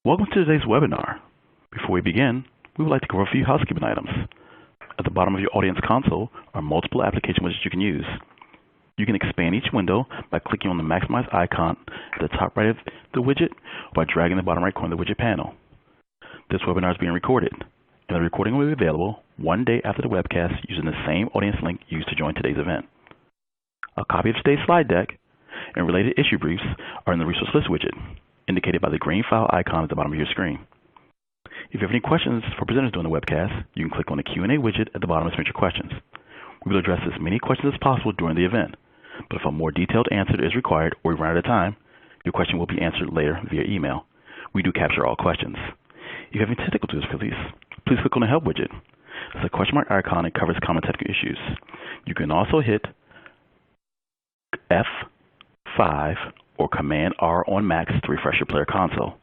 Welcome to today's webinar. Before we begin, we would like to cover a few housekeeping items. At the bottom of your audience console are multiple application widgets you can use. You can expand each window by clicking on the maximize icon at the top right of the widget or by dragging the bottom right corner of the widget panel. This webinar is being recorded, and the recording will be available one day after the webcast using the same audience link used to join today's event. A copy of today's slide deck and related issue briefs are in the resource list widget, indicated by the green file icon at the bottom of your screen. If you have any questions for presenters during the webcast, you can click on the Q&A widget at the bottom and submit your questions. We will address as many questions as possible during the event, but if a more detailed answer is required or we run out of time, your question will be answered later via email. We do capture all questions. If you have any technical difficulties, please click on the Help widget. It's a question mark icon and covers common technical issues. You can also hit F5 or Command R on Macs to refresh your player console.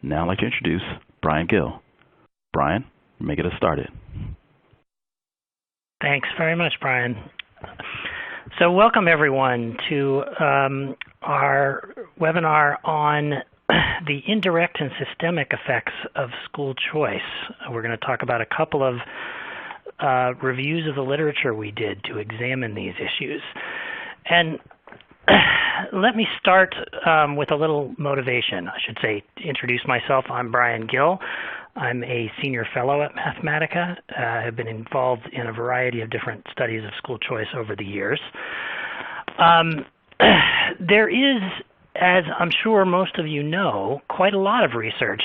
Now I'd like to introduce Brian Gill. Brian, you may get us started. Thanks very much, Brian. So welcome everyone to our webinar on the indirect and systemic effects of school choice. We're going to talk about a couple of reviews of the literature we did to examine these issues. And let me start with a little motivation. I should say, introduce myself. I'm Brian Gill. I'm a senior fellow at Mathematica. I have been involved in a variety of different studies of school choice over the years. There is, as I'm sure most of you know, quite a lot of research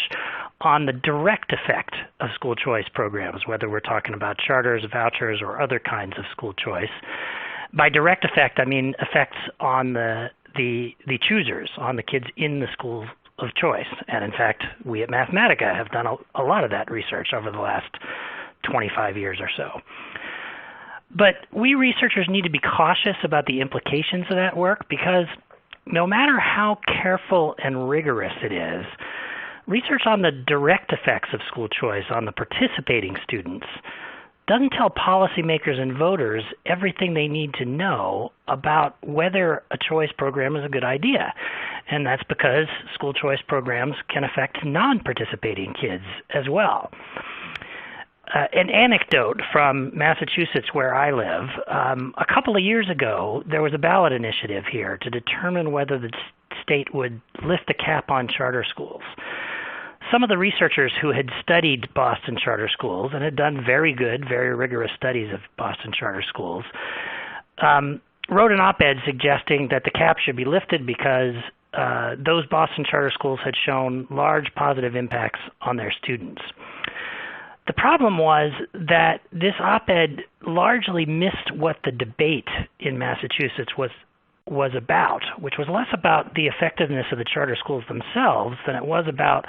on the direct effect of school choice programs, whether we're talking about charters, vouchers, or other kinds of school choice. By direct effect, I mean effects on the choosers, on the kids in the schools of choice. And in fact, we at Mathematica have done a lot of that research over the last 25 years or so. But we researchers need to be cautious about the implications of that work because no matter how careful and rigorous it is, research on the direct effects of school choice on the participating students doesn't tell policymakers and voters everything they need to know about whether a choice program is a good idea. And that's because school choice programs can affect non-participating kids as well. An anecdote from Massachusetts, where I live, a couple of years ago, there was a ballot initiative here to determine whether the state would lift the cap on charter schools. Some of the researchers who had studied Boston charter schools and had done very good, very rigorous studies of Boston charter schools wrote an op-ed suggesting that the cap should be lifted because those Boston charter schools had shown large positive impacts on their students. The problem was that this op-ed largely missed what the debate in Massachusetts was about, which was less about the effectiveness of the charter schools themselves than it was about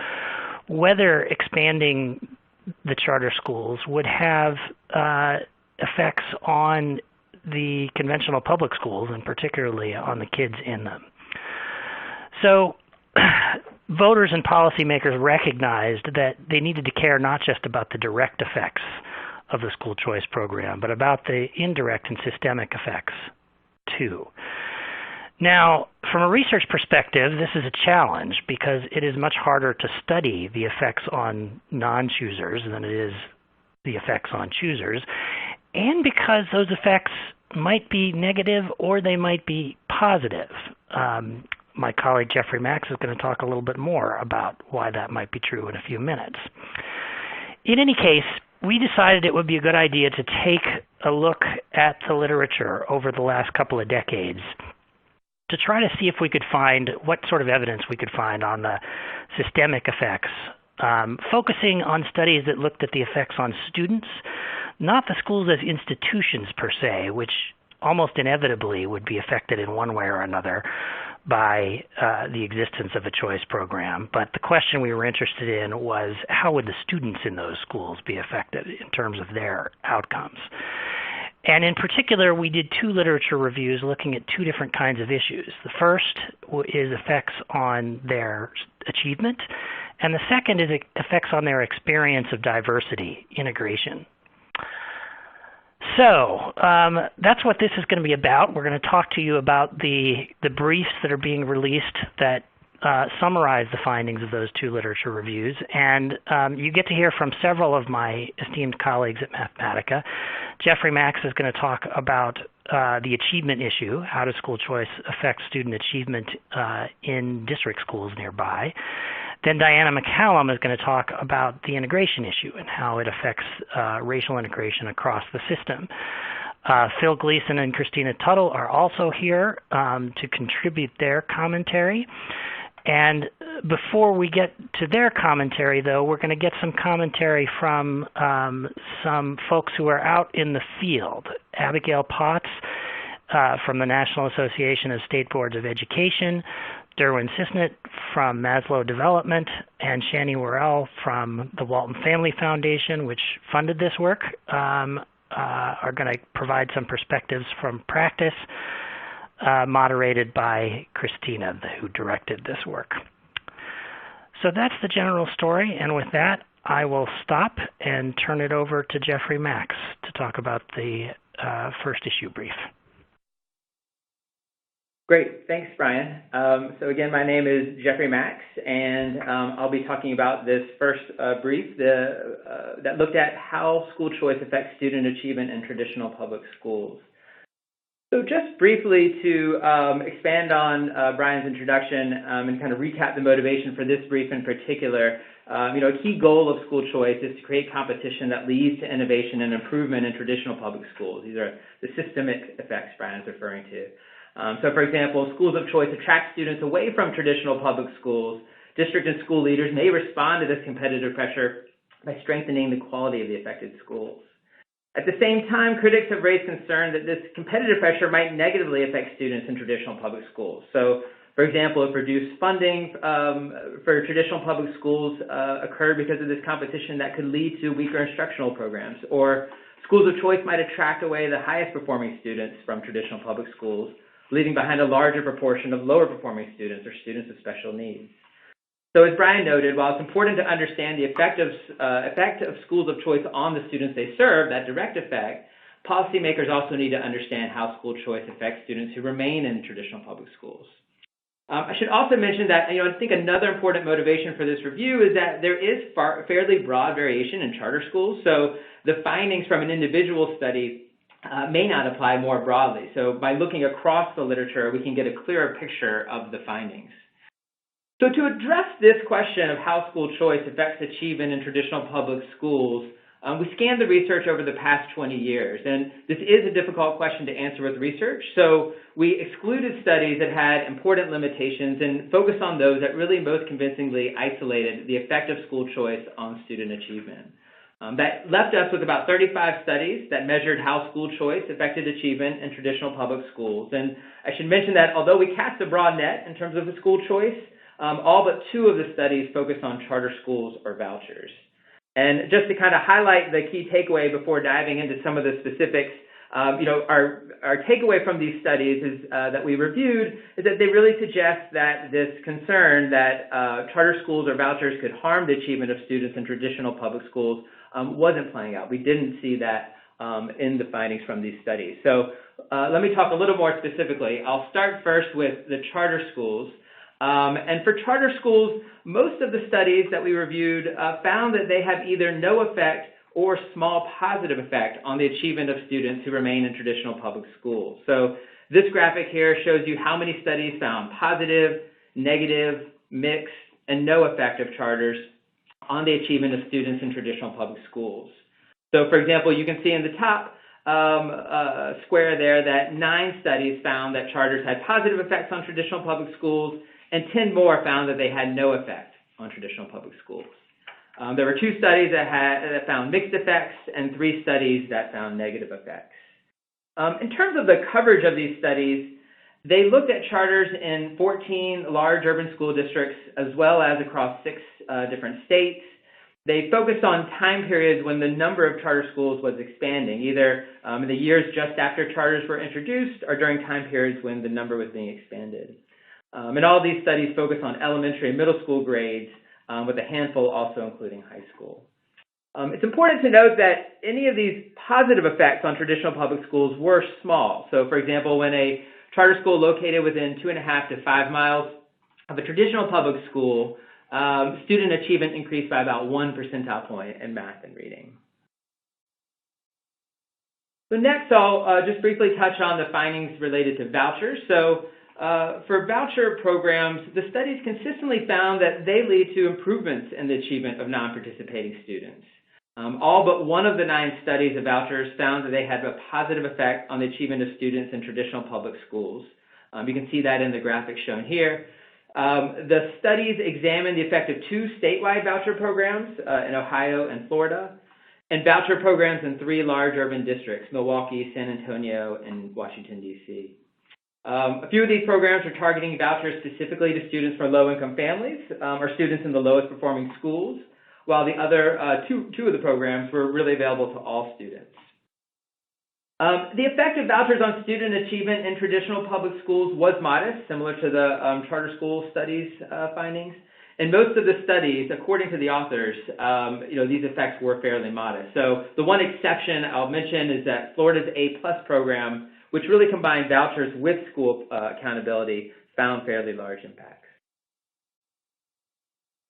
whether expanding the charter schools would have effects on the conventional public schools and particularly on the kids in them. So voters and policymakers recognized that they needed to care not just about the direct effects of the school choice program, but about the indirect and systemic effects too. Now, from a research perspective, this is a challenge because it is much harder to study the effects on non-choosers than it is the effects on choosers, and because those effects might be negative or they might be positive. My colleague Jeffrey Max is going to talk a little bit more about why that might be true in a few minutes. In any case, we decided it would be a good idea to take a look at the literature over the last couple of decades to try to see if we could find what sort of evidence we could find on the systemic effects, focusing on studies that looked at the effects on students, not the schools as institutions per se, which almost inevitably would be affected in one way or another by the existence of a choice program. But the question we were interested in was how would the students in those schools be affected in terms of their outcomes? And in particular, we did two literature reviews looking at two different kinds of issues. The first is effects on their achievement, and the second is effects on their experience of diversity integration. So that's what this is going to be about. We're going to talk to you about the briefs that are being released that summarize the findings of those 2 literature reviews, and you get to hear from several of my esteemed colleagues at Mathematica. Jeffrey Max is going to talk about the achievement issue, how does school choice affect student achievement in district schools nearby. Then Diana McCallum is going to talk about the integration issue and how it affects racial integration across the system. Phil Gleason and Christina Tuttle are also here to contribute their commentary. And before we get to their commentary, though, we're going to get some commentary from some folks who are out in the field. Abigail Potts from the National Association of State Boards of Education, Derwin Cisnet from Maslow Development, and Shani Worrell from the Walton Family Foundation, which funded this work, are going to provide some perspectives from practice, moderated by Christina, who directed this work. So that's the general story, and with that, I will stop and turn it over to Jeffrey Max to talk about the first issue brief. Great, thanks, Brian. So again, my name is Jeffrey Max, and I'll be talking about this first brief that looked at how school choice affects student achievement in traditional public schools. So just briefly to expand on Brian's introduction and kind of recap the motivation for this brief in particular, a key goal of school choice is to create competition that leads to innovation and improvement in traditional public schools. These are the systemic effects Brian's referring to. So for example, schools of choice attract students away from traditional public schools. District and school leaders may respond to this competitive pressure by strengthening the quality of the affected schools. At the same time, critics have raised concern that this competitive pressure might negatively affect students in traditional public schools. So, for example, if reduced funding for traditional public schools occurred because of this competition, that could lead to weaker instructional programs. Or schools of choice might attract away the highest performing students from traditional public schools, leaving behind a larger proportion of lower performing students or students with special needs. So as Brian noted, while it's important to understand the effect of schools of choice on the students they serve, that direct effect, policymakers also need to understand how school choice affects students who remain in traditional public schools. I should also mention that I think another important motivation for this review is that there is fairly broad variation in charter schools, so the findings from an individual study may not apply more broadly. So by looking across the literature, we can get a clearer picture of the findings. So to address this question of how school choice affects achievement in traditional public schools, we scanned the research over the past 20 years, and this is a difficult question to answer with research, so we excluded studies that had important limitations and focused on those that really most convincingly isolated the effect of school choice on student achievement. That left us with about 35 studies that measured how school choice affected achievement in traditional public schools. And I should mention that although we cast a broad net in terms of the school choice, all but 2 of the studies focused on charter schools or vouchers. And just to kind of highlight the key takeaway before diving into some of the specifics, our takeaway from these studies is that we reviewed is that they really suggest that this concern that charter schools or vouchers could harm the achievement of students in traditional public schools wasn't playing out. We didn't see that in the findings from these studies. So let me talk a little more specifically. I'll start first with the charter schools. And for charter schools, most of the studies that we reviewed found that they have either no effect or small positive effect on the achievement of students who remain in traditional public schools. So this graphic here shows you how many studies found positive, negative, mixed, and no effect of charters on the achievement of students in traditional public schools. So for example, you can see in the top square there that 9 studies found that charters had positive effects on traditional public schools, and 10 more found that they had no effect on traditional public schools. There were 2 studies that found mixed effects and 3 studies that found negative effects. In terms of the coverage of these studies, they looked at charters in 14 large urban school districts as well as across 6 different states. They focused on time periods when the number of charter schools was expanding, either in the years just after charters were introduced or during time periods when the number was being expanded. And all these studies focus on elementary and middle school grades, with a handful also including high school. It's important to note that any of these positive effects on traditional public schools were small. So, for example, when a charter school located within 2.5 to 5 miles of a traditional public school, student achievement increased by about 1 percentile point in math and reading. So next, I'll just briefly touch on the findings related to vouchers. So for voucher programs, the studies consistently found that they lead to improvements in the achievement of non-participating students. All but one of the 9 studies of vouchers found that they had a positive effect on the achievement of students in traditional public schools. You can see that in the graphic shown here. The studies examined the effect of 2 statewide voucher programs in Ohio and Florida, and voucher programs in 3 large urban districts, Milwaukee, San Antonio, and Washington, D.C. A few of these programs are targeting vouchers specifically to students from low-income families or students in the lowest performing schools, while the other two of the programs were really available to all students. The effect of vouchers on student achievement in traditional public schools was modest, similar to the charter school studies findings. In most of the studies, according to the authors, these effects were fairly modest. So the one exception I'll mention is that Florida's A+ program, which really combined vouchers with school accountability, found fairly large impacts.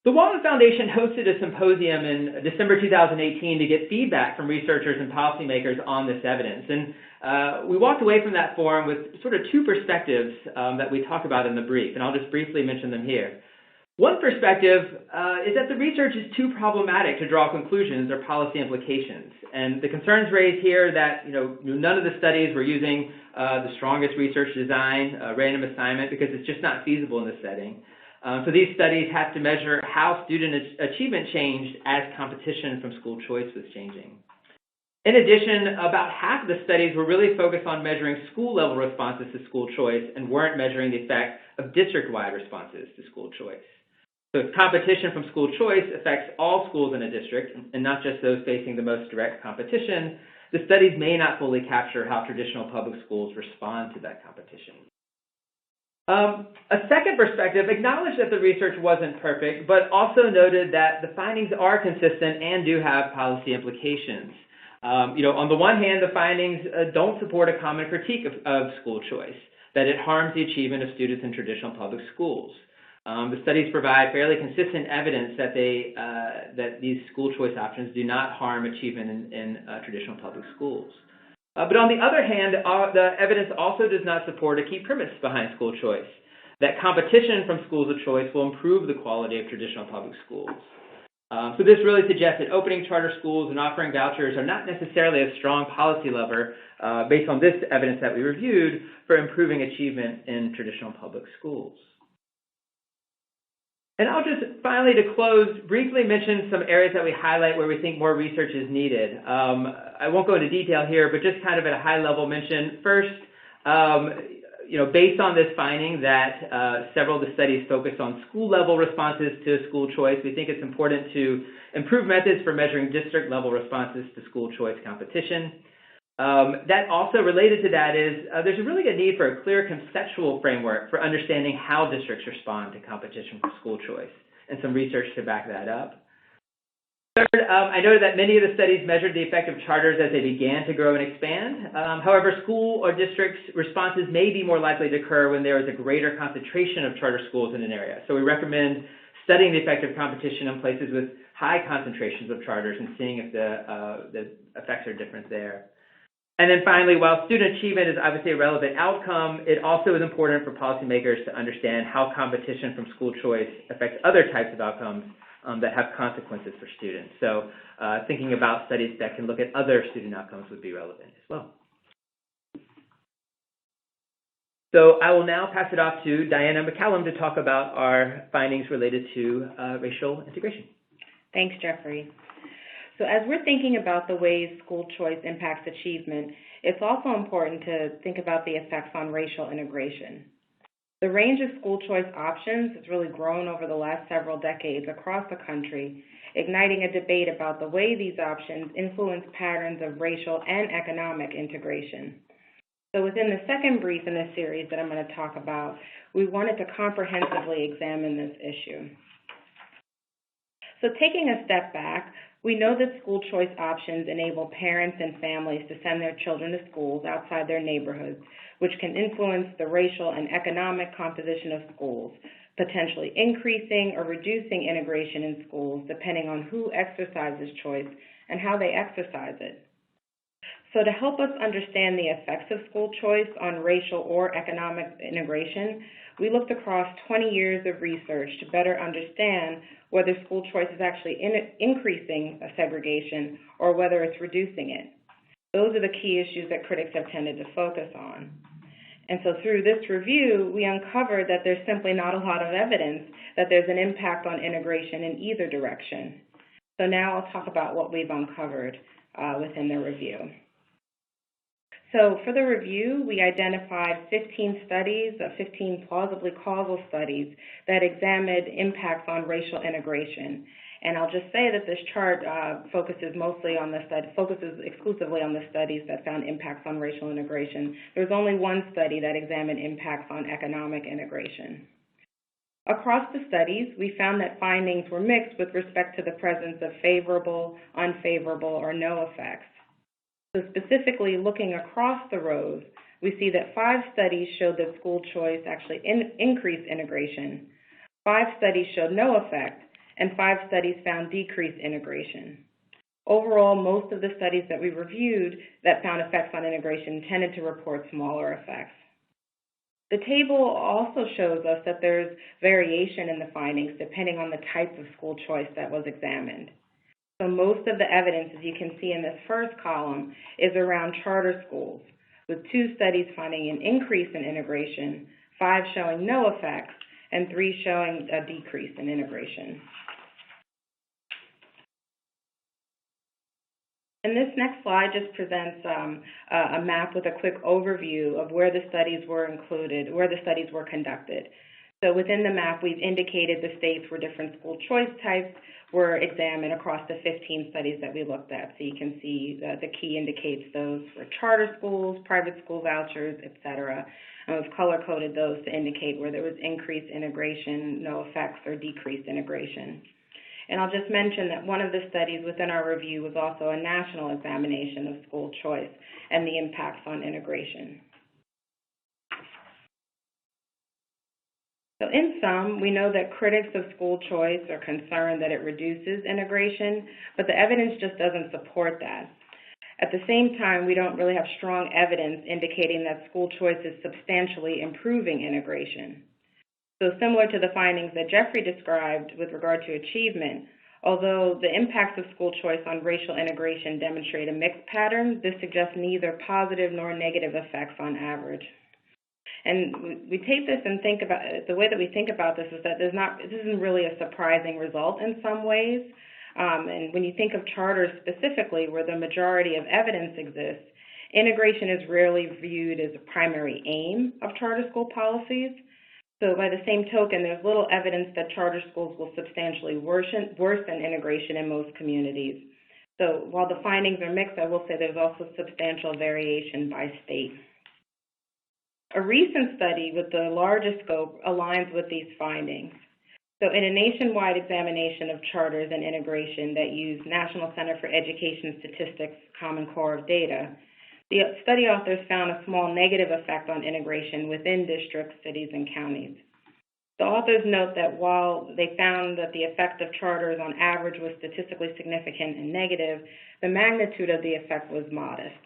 The Walton Foundation hosted a symposium in December 2018 to get feedback from researchers and policymakers on this evidence. And we walked away from that forum with sort of 2 perspectives that we talk about in the brief, and I'll just briefly mention them here. One perspective is that the research is too problematic to draw conclusions or policy implications. And the concerns raised here that none of the studies were using the strongest research design, random assignment, because it's just not feasible in this setting. So these studies have to measure how student achievement changed as competition from school choice was changing. In addition, about half of the studies were really focused on measuring school-level responses to school choice and weren't measuring the effect of district-wide responses to school choice. So if competition from school choice affects all schools in a district and not just those facing the most direct competition, the studies may not fully capture how traditional public schools respond to that competition. A second perspective acknowledged that the research wasn't perfect, but also noted that the findings are consistent and do have policy implications. On the one hand, the findings don't support a common critique of school choice, that it harms the achievement of students in traditional public schools. The studies provide fairly consistent evidence that that these school choice options do not harm achievement in traditional public schools. But on the other hand, the evidence also does not support a key premise behind school choice, that competition from schools of choice will improve the quality of traditional public schools. So this really suggests that opening charter schools and offering vouchers are not necessarily a strong policy lever based on this evidence that we reviewed for improving achievement in traditional public schools. And I'll just finally, to close, briefly mention some areas that we highlight where we think more research is needed. I won't go into detail here, but just kind of at a high level mention. First, based on this finding that several of the studies focus on school-level responses to school choice, we think it's important to improve methods for measuring district-level responses to school choice competition. That also related to that is there's a really good need for a clear conceptual framework for understanding how districts respond to competition for school choice, and some research to back that up. Third, I noted that many of the studies measured the effect of charters as they began to grow and expand. However, school or districts' responses may be more likely to occur when there is a greater concentration of charter schools in an area. So we recommend studying the effect of competition in places with high concentrations of charters and seeing if the effects are different there. And then finally, while student achievement is obviously a relevant outcome, it also is important for policymakers to understand how competition from school choice affects other types of outcomes that have consequences for students. So thinking about studies that can look at other student outcomes would be relevant as well. So I will now pass it off to Diana McCallum to talk about our findings related to racial integration. Thanks, Jeffrey. So as we're thinking about the ways school choice impacts achievement, it's also important to think about the effects on racial integration. The range of school choice options has really grown over the last several decades across the country, igniting a debate about the way these options influence patterns of racial and economic integration. So within the second brief in this series that I'm going to talk about, we wanted to comprehensively examine this issue. So taking a step back, we know that school choice options enable parents and families to send their children to schools outside their neighborhoods, which can influence the racial and economic composition of schools, potentially increasing or reducing integration in schools depending on who exercises choice and how they exercise it. So to help us understand the effects of school choice on racial or economic integration, we looked across 20 years of research to better understand whether school choice is actually increasing segregation or whether it's reducing it. Those are the key issues that critics have tended to focus on. And so through this review, we uncovered that there's simply not a lot of evidence that there's an impact on integration in either direction. So now I'll talk about what we've uncovered within the review. So for the review, we identified 15 studies, 15 plausibly causal studies that examined impacts on racial integration. And I'll just say that this chart focuses exclusively on the studies that found impacts on racial integration. There's only one study that examined impacts on economic integration. Across the studies, we found that findings were mixed with respect to the presence of favorable, unfavorable, or no effects. So specifically looking across the rows, we see that 5 studies showed that school choice actually increased integration, 5 studies showed no effect, and 5 studies found decreased integration. Overall, most of the studies that we reviewed that found effects on integration tended to report smaller effects. The table also shows us that there's variation in the findings depending on the type of school choice that was examined. So most of the evidence, as you can see in this first column, is around charter schools, with 2 studies finding an increase in integration, 5 showing no effects, and 3 showing a decrease in integration. And this next slide just presents a map with a quick overview of where the studies were included, where the studies were conducted. So within the map, we've indicated the states where different school choice types were examined across the 15 studies that we looked at. So you can see the key indicates those for charter schools, private school vouchers, et cetera. And we've color-coded those to indicate where there was increased integration, no effects, or decreased integration. And I'll just mention that one of the studies within our review was also a national examination of school choice and the impacts on integration. So in sum, we know that critics of school choice are concerned that it reduces integration, but the evidence just doesn't support that. At the same time, we don't really have strong evidence indicating that school choice is substantially improving integration. So similar to the findings that Jeffrey described with regard to achievement, although the impacts of school choice on racial integration demonstrate a mixed pattern, this suggests neither positive nor negative effects on average. And we take this and think about it, the way that we think about this is that this isn't really a surprising result in some ways. And when you think of charters specifically, where the majority of evidence exists, integration is rarely viewed as a primary aim of charter school policies. So by the same token, there's little evidence that charter schools will substantially worsen integration in most communities. So while the findings are mixed, I will say there's also substantial variation by state. A recent study with the largest scope aligns with these findings. So in a nationwide examination of charters and integration that used National Center for Education Statistics Common Core of data, the study authors found a small negative effect on integration within districts, cities, and counties. The authors note that while they found that the effect of charters on average was statistically significant and negative, the magnitude of the effect was modest.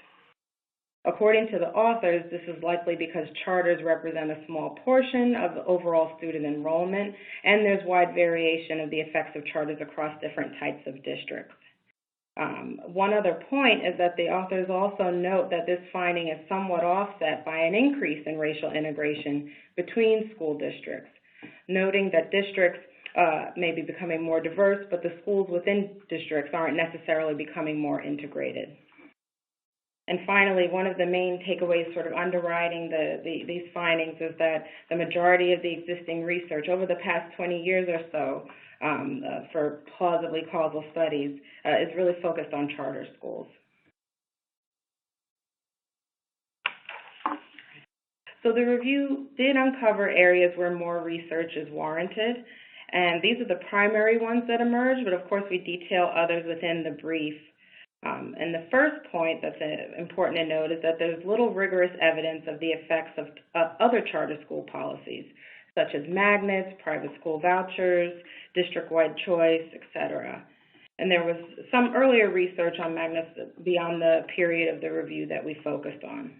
According to the authors, this is likely because charters represent a small portion of the overall student enrollment, and there's wide variation of the effects of charters across different types of districts. One other point is that the authors also note that this finding is somewhat offset by an increase in racial integration between school districts, noting that districts may be becoming more diverse, but the schools within districts aren't necessarily becoming more integrated. And finally, one of the main takeaways sort of underwriting these findings is that the majority of the existing research over the past 20 years or so for plausibly causal studies is really focused on charter schools. So the review did uncover areas where more research is warranted, and these are the primary ones that emerged, but of course we detail others within the brief. And the first point that's important to note is that there's little rigorous evidence of the effects of other charter school policies. such as magnets, private school vouchers, district-wide choice, etc. And there was some earlier research on magnets beyond the period of the review that we focused on.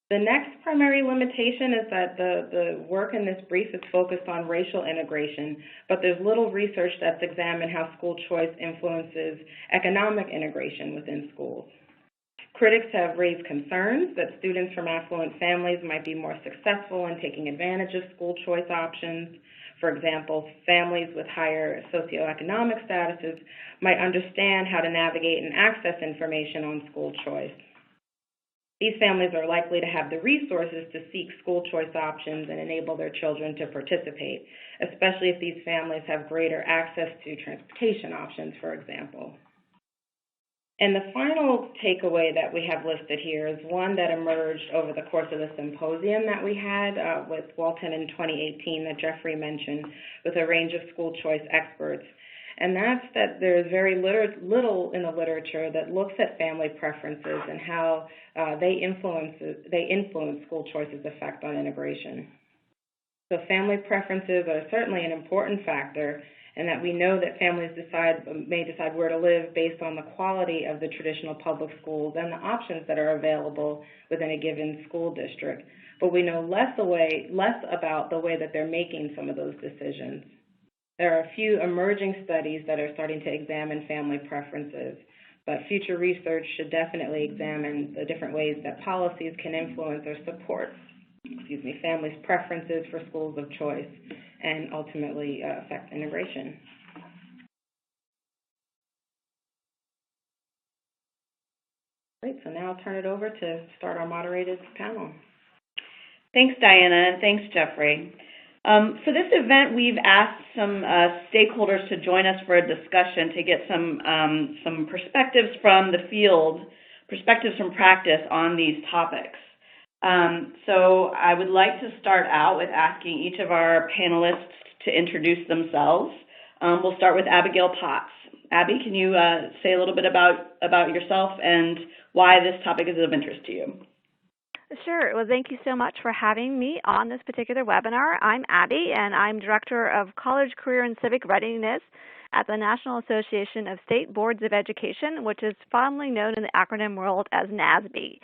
The next primary limitation is that the work in this brief is focused on racial integration, but there's little research that's examined how school choice influences economic integration within schools. Critics have raised concerns that students from affluent families might be more successful in taking advantage of school choice options. For example, families with higher socioeconomic statuses might understand how to navigate and access information on school choice. These families are likely to have the resources to seek school choice options and enable their children to participate, especially if these families have greater access to transportation options, for example. And the final takeaway that we have listed here is one that emerged over the course of the symposium that we had with Walton in 2018 that Jeffrey mentioned, with a range of school choice experts. And that's that there's very little in the literature that looks at family preferences and how they influence school choice's effect on integration. So family preferences are certainly an important factor, and that we know that families may decide where to live based on the quality of the traditional public schools and the options that are available within a given school district. But we know less about the way that they're making some of those decisions. There are a few emerging studies that are starting to examine family preferences, but future research should definitely examine the different ways that policies can influence or support families' preferences for schools of choice and ultimately affect integration. Great, so now I'll turn it over to start our moderated panel. Thanks, Diana, and thanks, Jeffrey. For this event, we've asked some stakeholders to join us for a discussion to get some perspectives from the field, perspectives from practice on these topics. So I would like to start out with asking each of our panelists to introduce themselves. We'll start with Abigail Potts. Abby, can you say a little bit about yourself and why this topic is of interest to you? Sure. Well, thank you so much for having me on this particular webinar. I'm Abby, and I'm Director of College, Career, and Civic Readiness at the National Association of State Boards of Education, which is fondly known in the acronym world as NASB.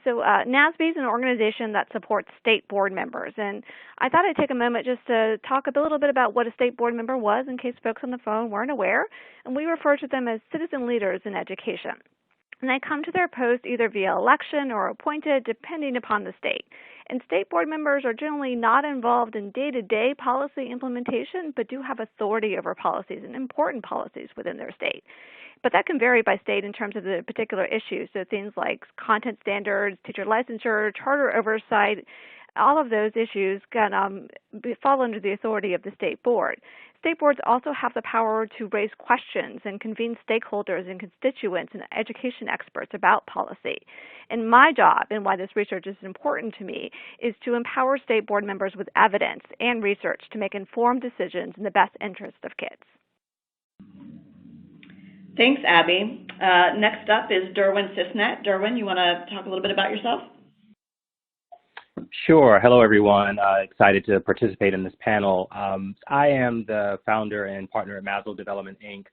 So NASB is an organization that supports state board members, and I thought I'd take a moment just to talk a little bit about what a state board member was in case folks on the phone weren't aware, and we refer to them as citizen leaders in education. And they come to their post either via election or appointed, depending upon the state. And state board members are generally not involved in day-to-day policy implementation, but do have authority over policies and important policies within their state. But that can vary by state in terms of the particular issues. So things like content standards, teacher licensure, charter oversight, all of those issues can fall under the authority of the state board. State boards also have the power to raise questions and convene stakeholders and constituents and education experts about policy. And my job, and why this research is important to me, is to empower state board members with evidence and research to make informed decisions in the best interest of kids. Thanks, Abby. Next up is Derwin Sisnet. Derwin, you want to talk a little bit about yourself? Sure. Hello, everyone. Excited to participate in this panel. I am the founder and partner at Maslow Development, Inc.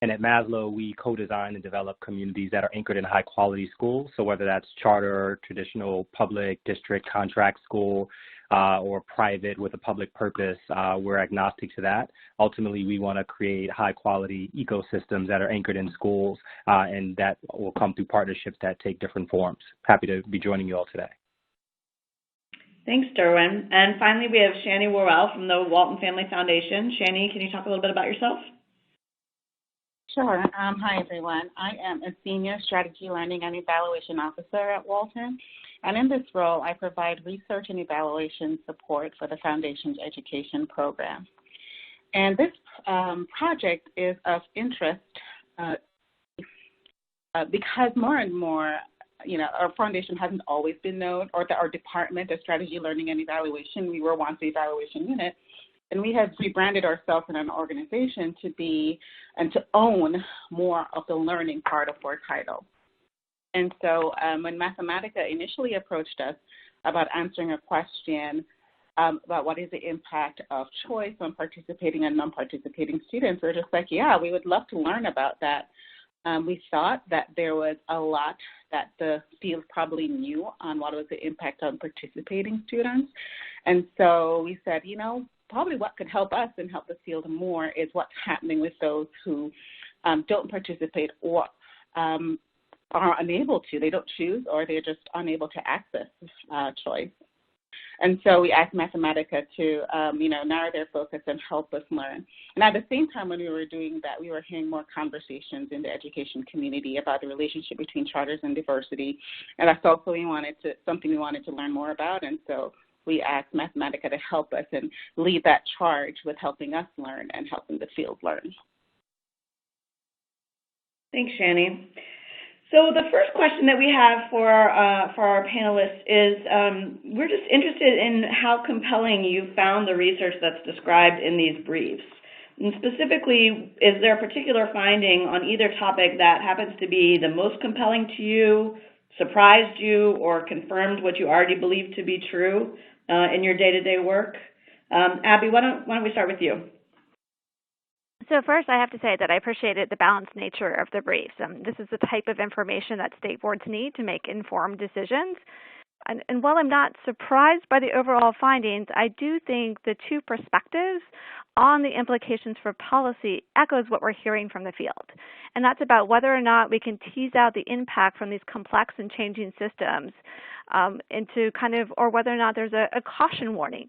And at Maslow, we co-design and develop communities that are anchored in high-quality schools. So whether that's charter, traditional public, district, contract school, or private with a public purpose, we're agnostic to that. Ultimately, we want to create high-quality ecosystems that are anchored in schools, and that will come through partnerships that take different forms. Happy to be joining you all today. Thanks, Derwin. And finally, we have Shani Worrell from the Walton Family Foundation. Shani, can you talk a little bit about yourself? Sure. Hi, everyone. I am a Senior Strategy Learning and Evaluation Officer at Walton. And in this role, I provide research and evaluation support for the Foundation's education program. And this project is of interest because more and more, our foundation hasn't always been known, or that our department of strategy, learning, and evaluation, we were once the evaluation unit, and we have rebranded ourselves in an organization to be and to own more of the learning part of our title. And so when Mathematica initially approached us about answering a question about what is the impact of choice on participating and non-participating students, we're just like, yeah, we would love to learn about that. We thought that there was a lot that the field probably knew on what was the impact on participating students. And so we said, probably what could help us and help the field more is what's happening with those who don't participate or are unable to. They don't choose, or they're just unable to access choice. And so we asked Mathematica to, narrow their focus and help us learn. And at the same time, when we were doing that, we were hearing more conversations in the education community about the relationship between charters and diversity. And that's also something we wanted to learn more about. And so we asked Mathematica to help us and lead that charge with helping us learn and helping the field learn. Thanks, Shani. So the first question that we have for our panelists is, we're just interested in how compelling you found the research that's described in these briefs. And specifically, is there a particular finding on either topic that happens to be the most compelling to you, surprised you, or confirmed what you already believed to be true in your day-to-day work? Abby, why don't we start with you? So first, I have to say that I appreciated the balanced nature of the briefs. This is the type of information that state boards need to make informed decisions. And while I'm not surprised by the overall findings, I do think the two perspectives on the implications for policy echoes what we're hearing from the field. And that's about whether or not we can tease out the impact from these complex and changing systems or whether or not there's a caution warning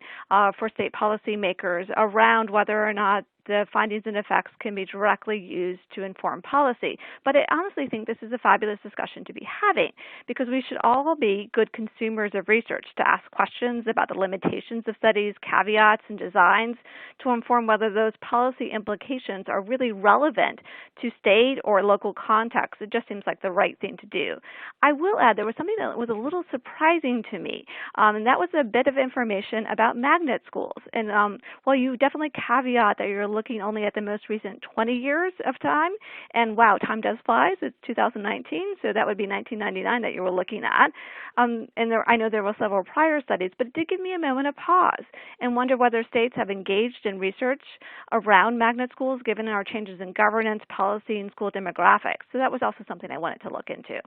for state policymakers around whether or not the findings and effects can be directly used to inform policy. But I honestly think this is a fabulous discussion to be having, because we should all be good consumers of research to ask questions about the limitations of studies, caveats, and designs to inform whether those policy implications are really relevant to state or local contexts. It just seems like the right thing to do. I will add there was something that was a little surprising to me, and that was a bit of information about magnet schools. And while you definitely caveat that you're looking only at the most recent 20 years of time, and wow, time does fly. It's 2019, so that would be 1999 that you were looking at. I know there were several prior studies, but it did give me a moment of pause and wonder whether states have engaged in research around magnet schools given our changes in governance, policy, and school demographics. So that was also something I wanted to look into.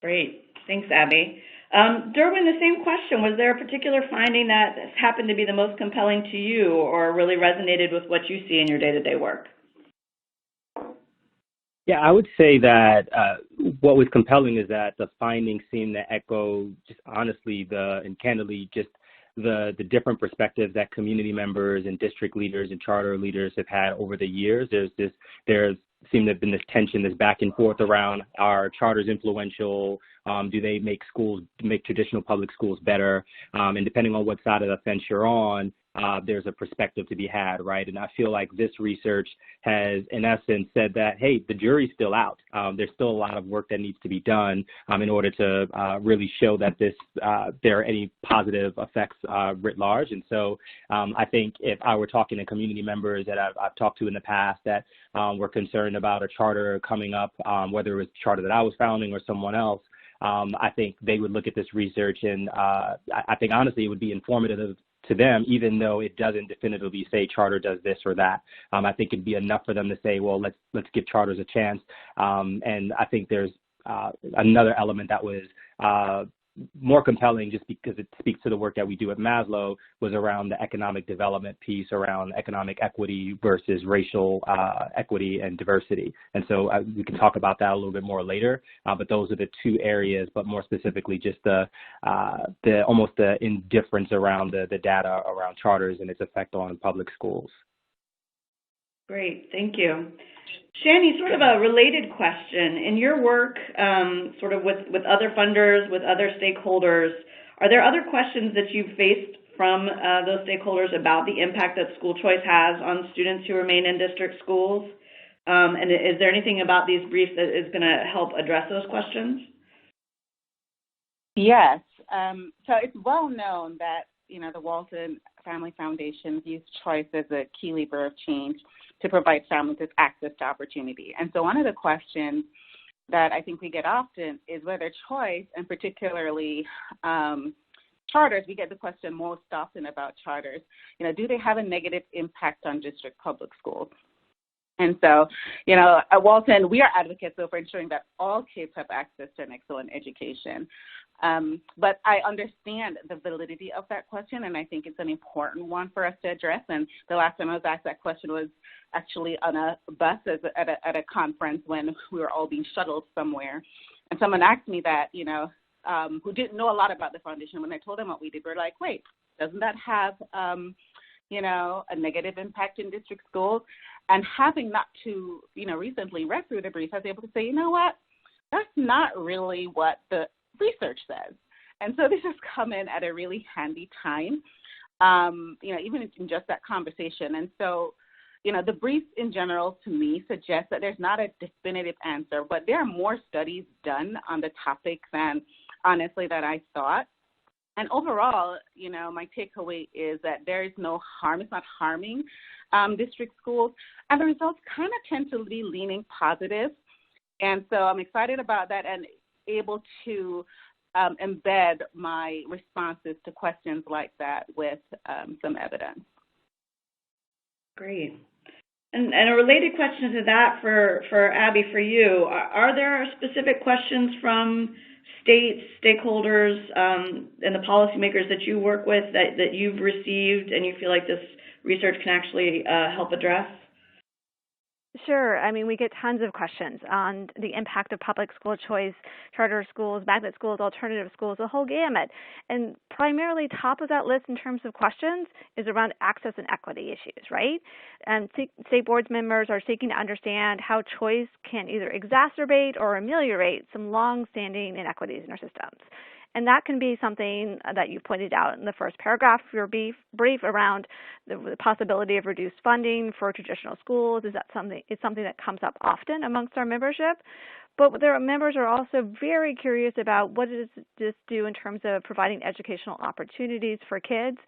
Great. Thanks, Abby. Derwin, the same question. Was there a particular finding that happened to be the most compelling to you or really resonated with what you see in your day-to-day work? Yeah, I would say that what was compelling is that the findings seem to echo just honestly and candidly just the different perspectives that community members and district leaders and charter leaders have had over the years. There's seemed to have been this tension, this back and forth around, are charters influential? Do they make traditional public schools better? And depending on what side of the fence you're on, there's a perspective to be had, right? And I feel like this research has, in essence, said that, hey, the jury's still out. There's still a lot of work that needs to be done in order to really show that there are any positive effects writ large. And so I think if I were talking to community members that I've talked to in the past that were concerned about a charter coming up, whether it was a charter that I was founding or someone else, I think they would look at this research and I think honestly it would be informative to them, even though it doesn't definitively say charter does this or that. I think it'd be enough for them to say, well, let's give charters a chance. And I think there's another element that was more compelling, just because it speaks to the work that we do at Maslow, was around the economic development piece, around economic equity versus racial equity and diversity. And so we can talk about that a little bit more later, but those are the two areas, but more specifically just the almost the indifference around the data around charters and its effect on public schools. Great, thank you. Shani, sort of a related question. In your work, sort of with other funders, with other stakeholders, are there other questions that you've faced from those stakeholders about the impact that school choice has on students who remain in district schools? And is there anything about these briefs that is going to help address those questions? Yes. So it's well known that, the Walton Family Foundation views choice as a key lever of change to provide families with access to opportunity. And so one of the questions that I think we get often is whether choice, and particularly charters, we get the question most often about charters. Do they have a negative impact on district public schools? And so, at Walton, we are advocates for ensuring that all kids have access to an excellent education. But I understand the validity of that question, and I think it's an important one for us to address. And the last time I was asked that question was actually on a bus at a conference when we were all being shuttled somewhere. And someone asked me that, who didn't know a lot about the foundation. When I told them what we did, they were like, wait, doesn't that have, a negative impact in district schools? And having not to, recently read through the brief, I was able to say, you know what, that's not really what the research says. And so this has come in at a really handy time, even in just that conversation. And so, the brief in general to me suggests that there's not a definitive answer, but there are more studies done on the topic than honestly that I thought. And overall, my takeaway is that there is no harm. It's not harming district schools. And the results kind of tend to be leaning positive. And so I'm excited about that and able to embed my responses to questions like that with some evidence. Great. And a related question to that for Abby, for you, are there specific questions from stakeholders, and the policymakers that you work with that you've received and you feel like this research can actually help address? Sure. I mean, we get tons of questions on the impact of public school choice, charter schools, magnet schools, alternative schools, the whole gamut. And primarily top of that list in terms of questions is around access and equity issues, right? And state boards members are seeking to understand how choice can either exacerbate or ameliorate some long-standing inequities in our systems. And that can be something that you pointed out in the first paragraph of your brief around the possibility of reduced funding for traditional schools. Is that something? It's something that comes up often amongst our membership. But their members are also very curious about what does this do in terms of providing educational opportunities for kids.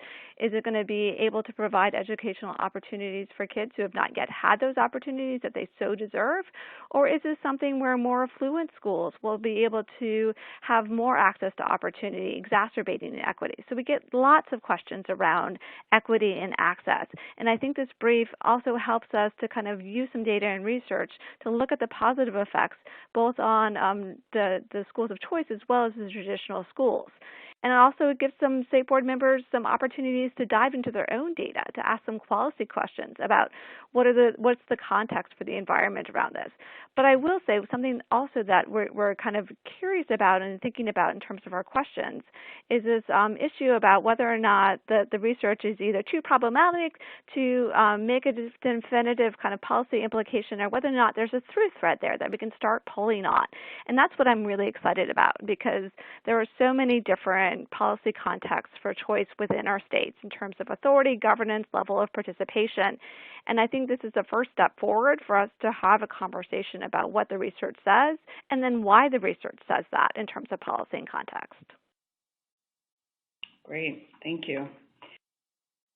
Is it going to be able to provide educational opportunities for kids who have not yet had those opportunities that they so deserve? Or is this something where more affluent schools will be able to have more access to opportunity, exacerbating inequity? So we get lots of questions around equity and access. And I think this brief also helps us to kind of use some data and research to look at the positive effects both on the schools of choice as well as the traditional schools. And it also gives some state board members some opportunities to dive into their own data, to ask some quality questions about what's the context for the environment around this. But I will say something also that we're kind of curious about and thinking about in terms of our questions is this issue about whether or not the research is either too problematic to make a definitive kind of policy implication, or whether or not there's a through thread there that we can start pulling on. And that's what I'm really excited about, because there are so many different policy contexts for choice within our states in terms of authority, governance, level of participation. And I think this is the first step forward for us to have a conversation about what the research says and then why the research says that in terms of policy and context. Great, thank you.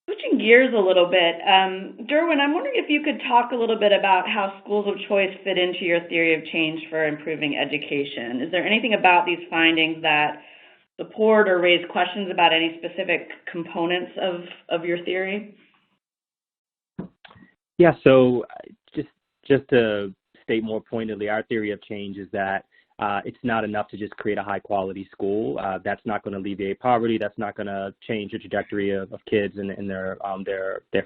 Switching gears a little bit, Derwin, I'm wondering if you could talk a little bit about how schools of choice fit into your theory of change for improving education. Is there anything about these findings that support or raise questions about any specific components of your theory? Yeah, so just to state more pointedly, our theory of change is that it's not enough to just create a high-quality school. That's not going to alleviate poverty. That's not going to change the trajectory of kids and their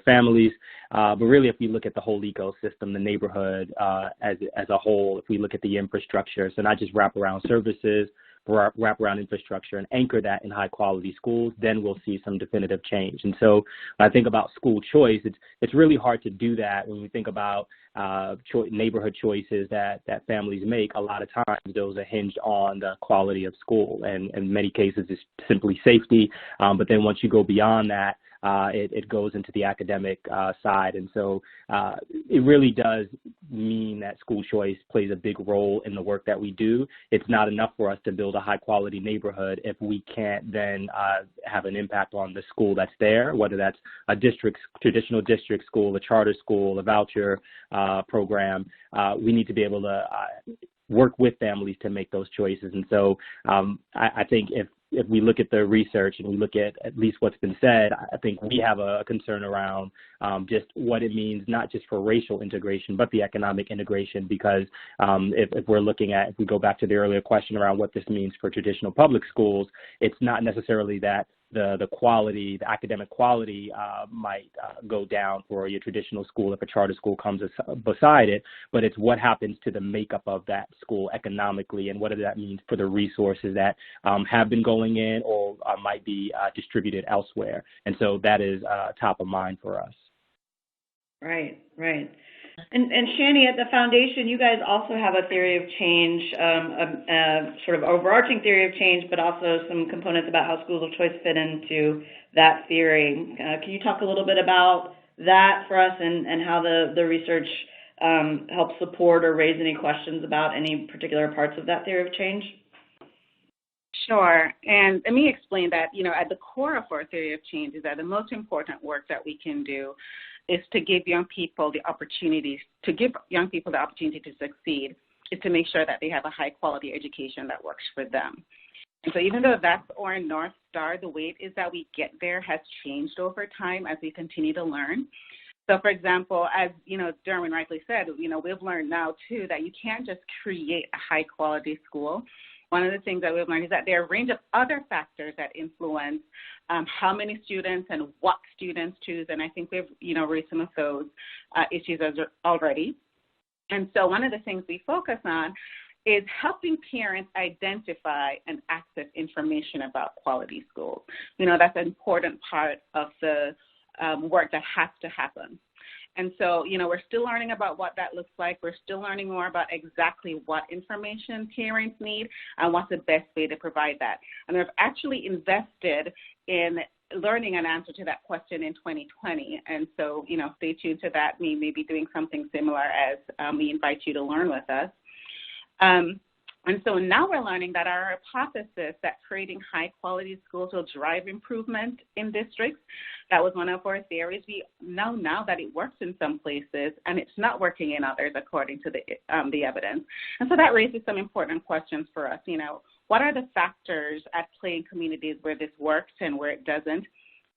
families. But really, if we look at the whole ecosystem, the neighborhood as a whole, if we look at the infrastructure, so not just wraparound services, wraparound infrastructure, and anchor that in high-quality schools, then we'll see some definitive change. And so when I think about school choice, it's really hard to do that when we think about neighborhood choices that families make. A lot of times those are hinged on the quality of school, and in many cases it's simply safety. But then once you go beyond that, it goes into the academic side. And so it really does mean that school choice plays a big role in the work that we do. It's not enough for us to build a high-quality neighborhood if we can't then have an impact on the school that's there, whether that's a traditional district school, a charter school, a voucher program. We need to be able to work with families to make those choices. And so I think if we look at the research and we look at least what's been said, I think we have a concern around just what it means, not just for racial integration, but the economic integration, because if we're looking at, if we go back to the earlier question around what this means for traditional public schools, it's not necessarily that the quality, the academic quality might go down for your traditional school if a charter school comes beside it, but it's what happens to the makeup of that school economically, and what does that mean for the resources that have been going in or might be distributed elsewhere. And so that is top of mind for us. Right, right. And Shani, at the foundation, you guys also have a theory of change, sort of overarching theory of change, but also some components about how schools of choice fit into that theory. Can you talk a little bit about that for us and how the research helps support or raise any questions about any particular parts of that theory of change? Sure. And let me explain that, at the core of our theory of change is that the most important work that we can do is to give young people the opportunity to succeed, is to make sure that they have a high quality education that works for them. And so even though that's our North Star, the way it is that we get there has changed over time as we continue to learn. So for example, as Derwin rightly said, we've learned now too that you can't just create a high quality school. One of the things that we've learned is that there are a range of other factors that influence how many students and what students choose, and I think we've raised some of those issues already. And so one of the things we focus on is helping parents identify and access information about quality schools. That's an important part of the work that has to happen. And so, we're still learning about what that looks like. We're still learning more about exactly what information parents need and what's the best way to provide that. And we've actually invested in learning an answer to that question in 2020. And so, stay tuned to that. We may be doing something similar as we invite you to learn with us. And so now we're learning that our hypothesis that creating high-quality schools will drive improvement in districts, that was one of our theories. We know now that it works in some places and it's not working in others according to the evidence. And so that raises some important questions for us. What are the factors at play in communities where this works and where it doesn't?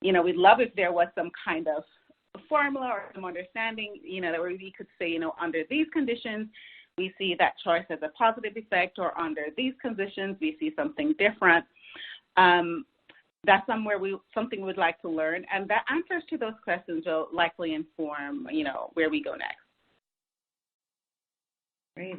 We'd love if there was some kind of formula or some understanding, that where we could say, under these conditions, we see that choice has a positive effect, or under these conditions, we see something different. That's something we'd like to learn, and the answers to those questions will likely inform, where we go next. Great.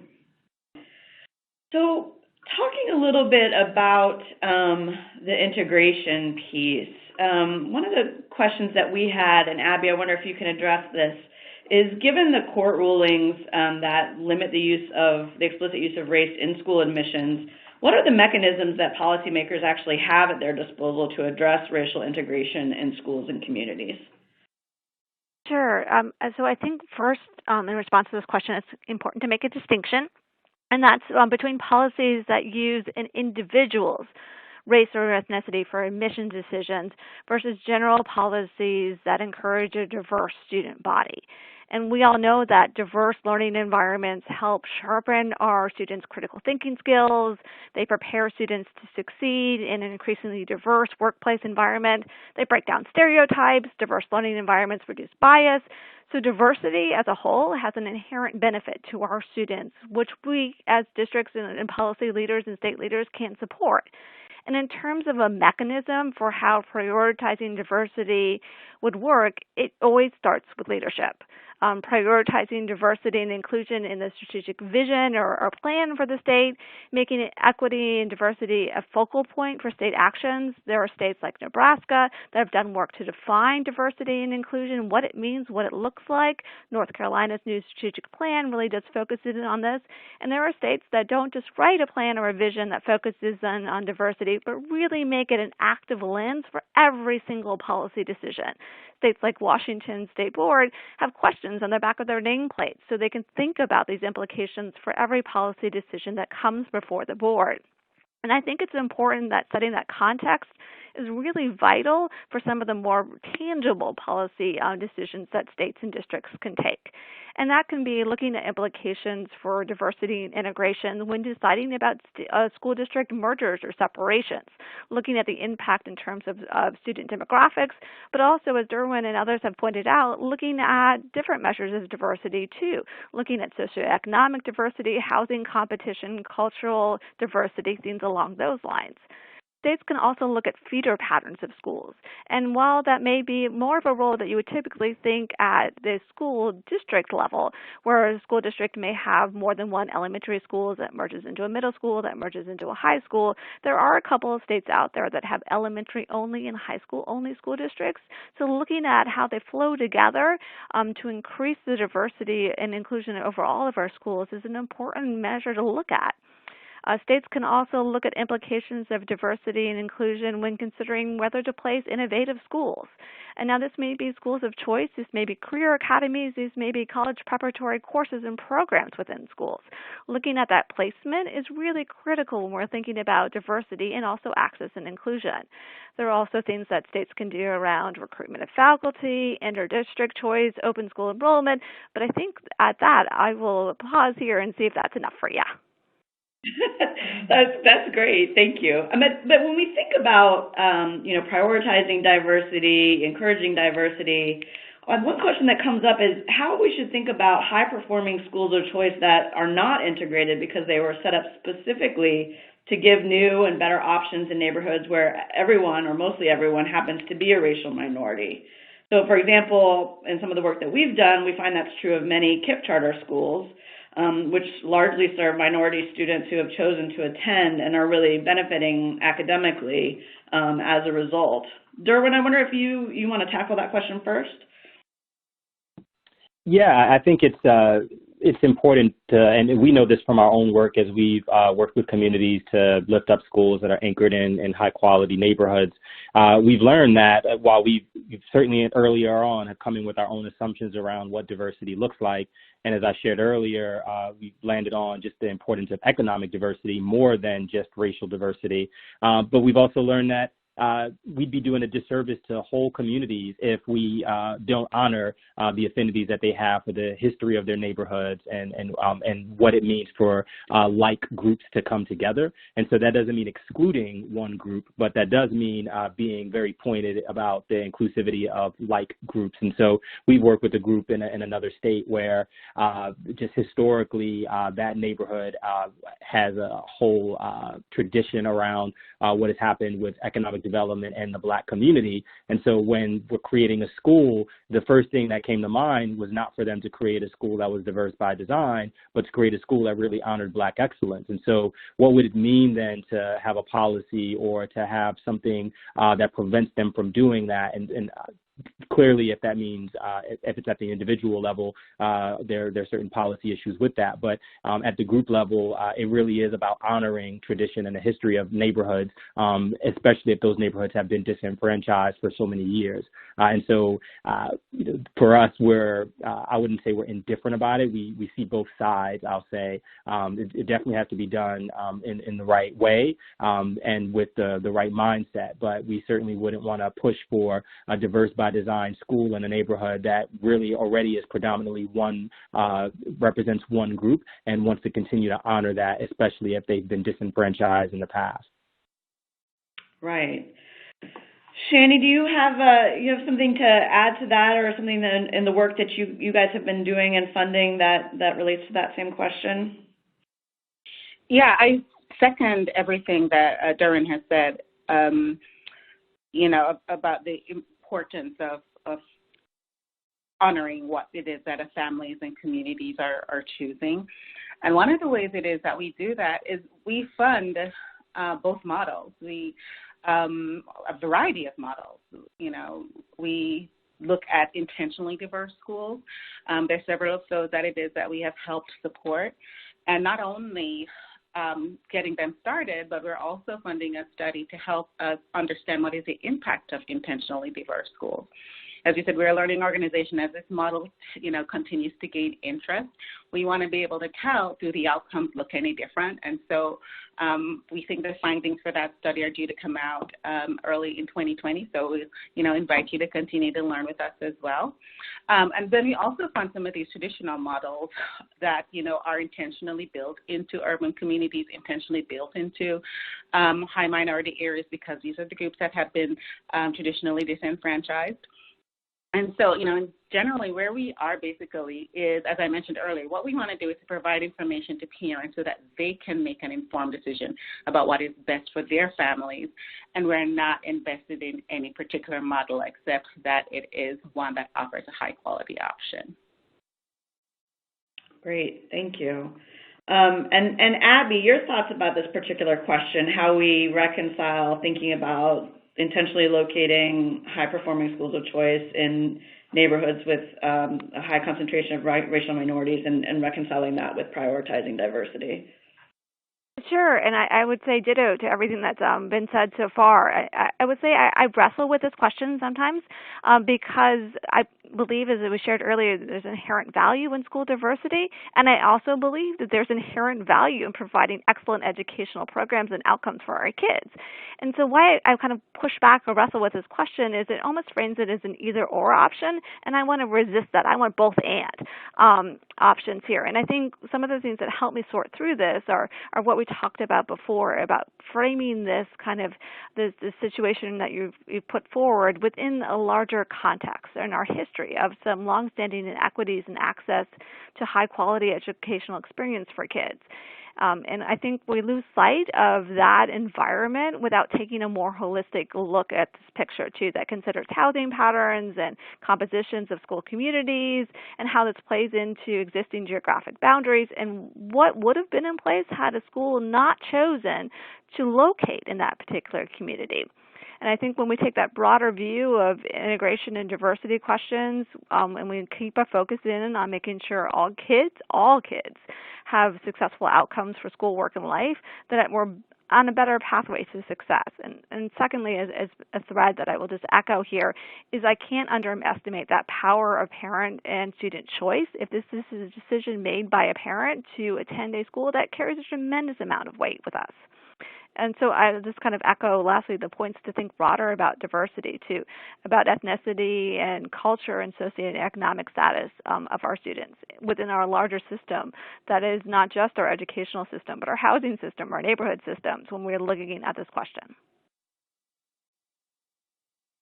So, talking a little bit about the integration piece, one of the questions that we had, and Abby, I wonder if you can address this, is given the court rulings that limit the explicit use of race in school admissions, what are the mechanisms that policymakers actually have at their disposal to address racial integration in schools and communities? Sure. So I think first, in response to this question, it's important to make a distinction, and that's between policies that use an individual's race or ethnicity for admission decisions versus general policies that encourage a diverse student body. And we all know that diverse learning environments help sharpen our students' critical thinking skills. They prepare students to succeed in an increasingly diverse workplace environment. They break down stereotypes. Diverse learning environments reduce bias. So diversity as a whole has an inherent benefit to our students, which we as districts and policy leaders and state leaders can support. And in terms of a mechanism for how prioritizing diversity would work, it always starts with leadership. Prioritizing diversity and inclusion in the strategic vision or plan for the state, making equity and diversity a focal point for state actions. There are states like Nebraska that have done work to define diversity and inclusion, what it means, what it looks like. North Carolina's new strategic plan really does focus on this. And there are states that don't just write a plan or a vision that focuses on diversity, but really make it an active lens for every single policy decision. States like Washington State Board have questions on the back of their nameplates so they can think about these implications for every policy decision that comes before the board. And I think it's important that setting that context is really vital for some of the more tangible policy decisions that states and districts can take. And that can be looking at implications for diversity and integration when deciding about school district mergers or separations, looking at the impact in terms of student demographics, but also, as Derwin and others have pointed out, looking at different measures of diversity too, looking at socioeconomic diversity, housing competition, cultural diversity, things along those lines. States can also look at feeder patterns of schools. And while that may be more of a role that you would typically think at the school district level, where a school district may have more than one elementary school that merges into a middle school, that merges into a high school, there are a couple of states out there that have elementary only and high school only school districts. So looking at how they flow together to increase the diversity and inclusion over all of our schools is an important measure to look at. States can also look at implications of diversity and inclusion when considering whether to place innovative schools. And now this may be schools of choice, this may be career academies, these may be college preparatory courses and programs within schools. Looking at that placement is really critical when we're thinking about diversity and also access and inclusion. There are also things that states can do around recruitment of faculty, inter-district choice, open school enrollment, but I think at that I will pause here and see if that's enough for you. That's great. Thank you. But when we think about, prioritizing diversity, encouraging diversity, one question that comes up is how we should think about high-performing schools of choice that are not integrated because they were set up specifically to give new and better options in neighborhoods where everyone or mostly everyone happens to be a racial minority. So, for example, in some of the work that we've done, we find that's true of many KIPP charter schools, which largely serve minority students who have chosen to attend and are really benefiting academically as a result. Derwin, I wonder if you want to tackle that question first? Yeah, I think it's important to, and we know this from our own work as we've worked with communities to lift up schools that are anchored in high quality neighborhoods. We've learned that while we've certainly earlier on have come in with our own assumptions around what diversity looks like, and as I shared earlier, we landed on just the importance of economic diversity more than just racial diversity. But we've also learned that we'd be doing a disservice to whole communities if we don't honor the affinities that they have for the history of their neighborhoods and what it means for like groups to come together. And so that doesn't mean excluding one group, but that does mean being very pointed about the inclusivity of like groups. And so we work with a group in another state where just historically that neighborhood has a whole tradition around what has happened with economic development and the Black community. And so when we're creating a school, the first thing that came to mind was not for them to create a school that was diverse by design, but to create a school that really honored Black excellence. And so what would it mean then to have a policy or to have something that prevents them from doing that? And clearly, if that means if it's at the individual level, there are certain policy issues with that. But at the group level, it really is about honoring tradition and the history of neighborhoods, especially if those neighborhoods have been disenfranchised for so many years. And so for us, I wouldn't say we're indifferent about it. We see both sides, I'll say. It definitely has to be done in the right way and with the right mindset. But we certainly wouldn't want to push for a diverse by design school in a neighborhood that really already is predominantly represents one group and wants to continue to honor that, especially if they've been disenfranchised in the past. Right. Shani, do you have something to add to that, or something that in the work that you guys have been doing and funding that relates to that same question? Yeah, I second everything that Derwin has said. About the importance of honoring what it is that families and communities are choosing. And one of the ways it is that we do that is we fund both models. A variety of models. We look at intentionally diverse schools. There's several of those that it is that we have helped support. And not only getting them started, but we're also funding a study to help us understand what is the impact of intentionally diverse schools. as you said, we're a learning organization. As this model, continues to gain interest, we want to be able to tell, do the outcomes look any different? And so we think the findings for that study are due to come out early in 2020. So we, invite you to continue to learn with us as well. And then we also found some of these traditional models that, are intentionally built into urban communities, intentionally built into high minority areas, because these are the groups that have been traditionally disenfranchised. And so, generally where we are basically is, as I mentioned earlier, what we want to do is to provide information to parents so that they can make an informed decision about what is best for their families. And we're not invested in any particular model except that it is one that offers a high quality option. Great, thank you. And Abby, your thoughts about this particular question, how we reconcile thinking about intentionally locating high-performing schools of choice in neighborhoods with a high concentration of racial minorities and reconciling that with prioritizing diversity. Sure, and I would say ditto to everything that's been said so far. I would say I wrestle with this question sometimes because I believe, as it was shared earlier, that there's inherent value in school diversity, and I also believe that there's inherent value in providing excellent educational programs and outcomes for our kids. And so why I kind of push back or wrestle with this question is it almost frames it as an either-or option, and I want to resist that. I want both and options here. And I think some of the things that help me sort through this are what we talked about before, about framing this kind of this situation that you've put forward within a larger context in our history of some longstanding inequities in access to high-quality educational experience for kids. And I think we lose sight of that environment without taking a more holistic look at this picture, too, that considers housing patterns and compositions of school communities and how this plays into existing geographic boundaries and what would have been in place had a school not chosen to locate in that particular community. And I think when we take that broader view of integration and diversity questions, and we keep our focus in on making sure all kids have successful outcomes for school, work, and life, that we're on a better pathway to success. And secondly, as a thread that I will just echo here, is I can't underestimate that power of parent and student choice. If this is a decision made by a parent to attend a school, that carries a tremendous amount of weight with us. And so I just kind of echo, lastly, the points to think broader about diversity, too, about ethnicity and culture and socioeconomic status of our students within our larger system that is not just our educational system, but our housing system, our neighborhood systems when we're looking at this question.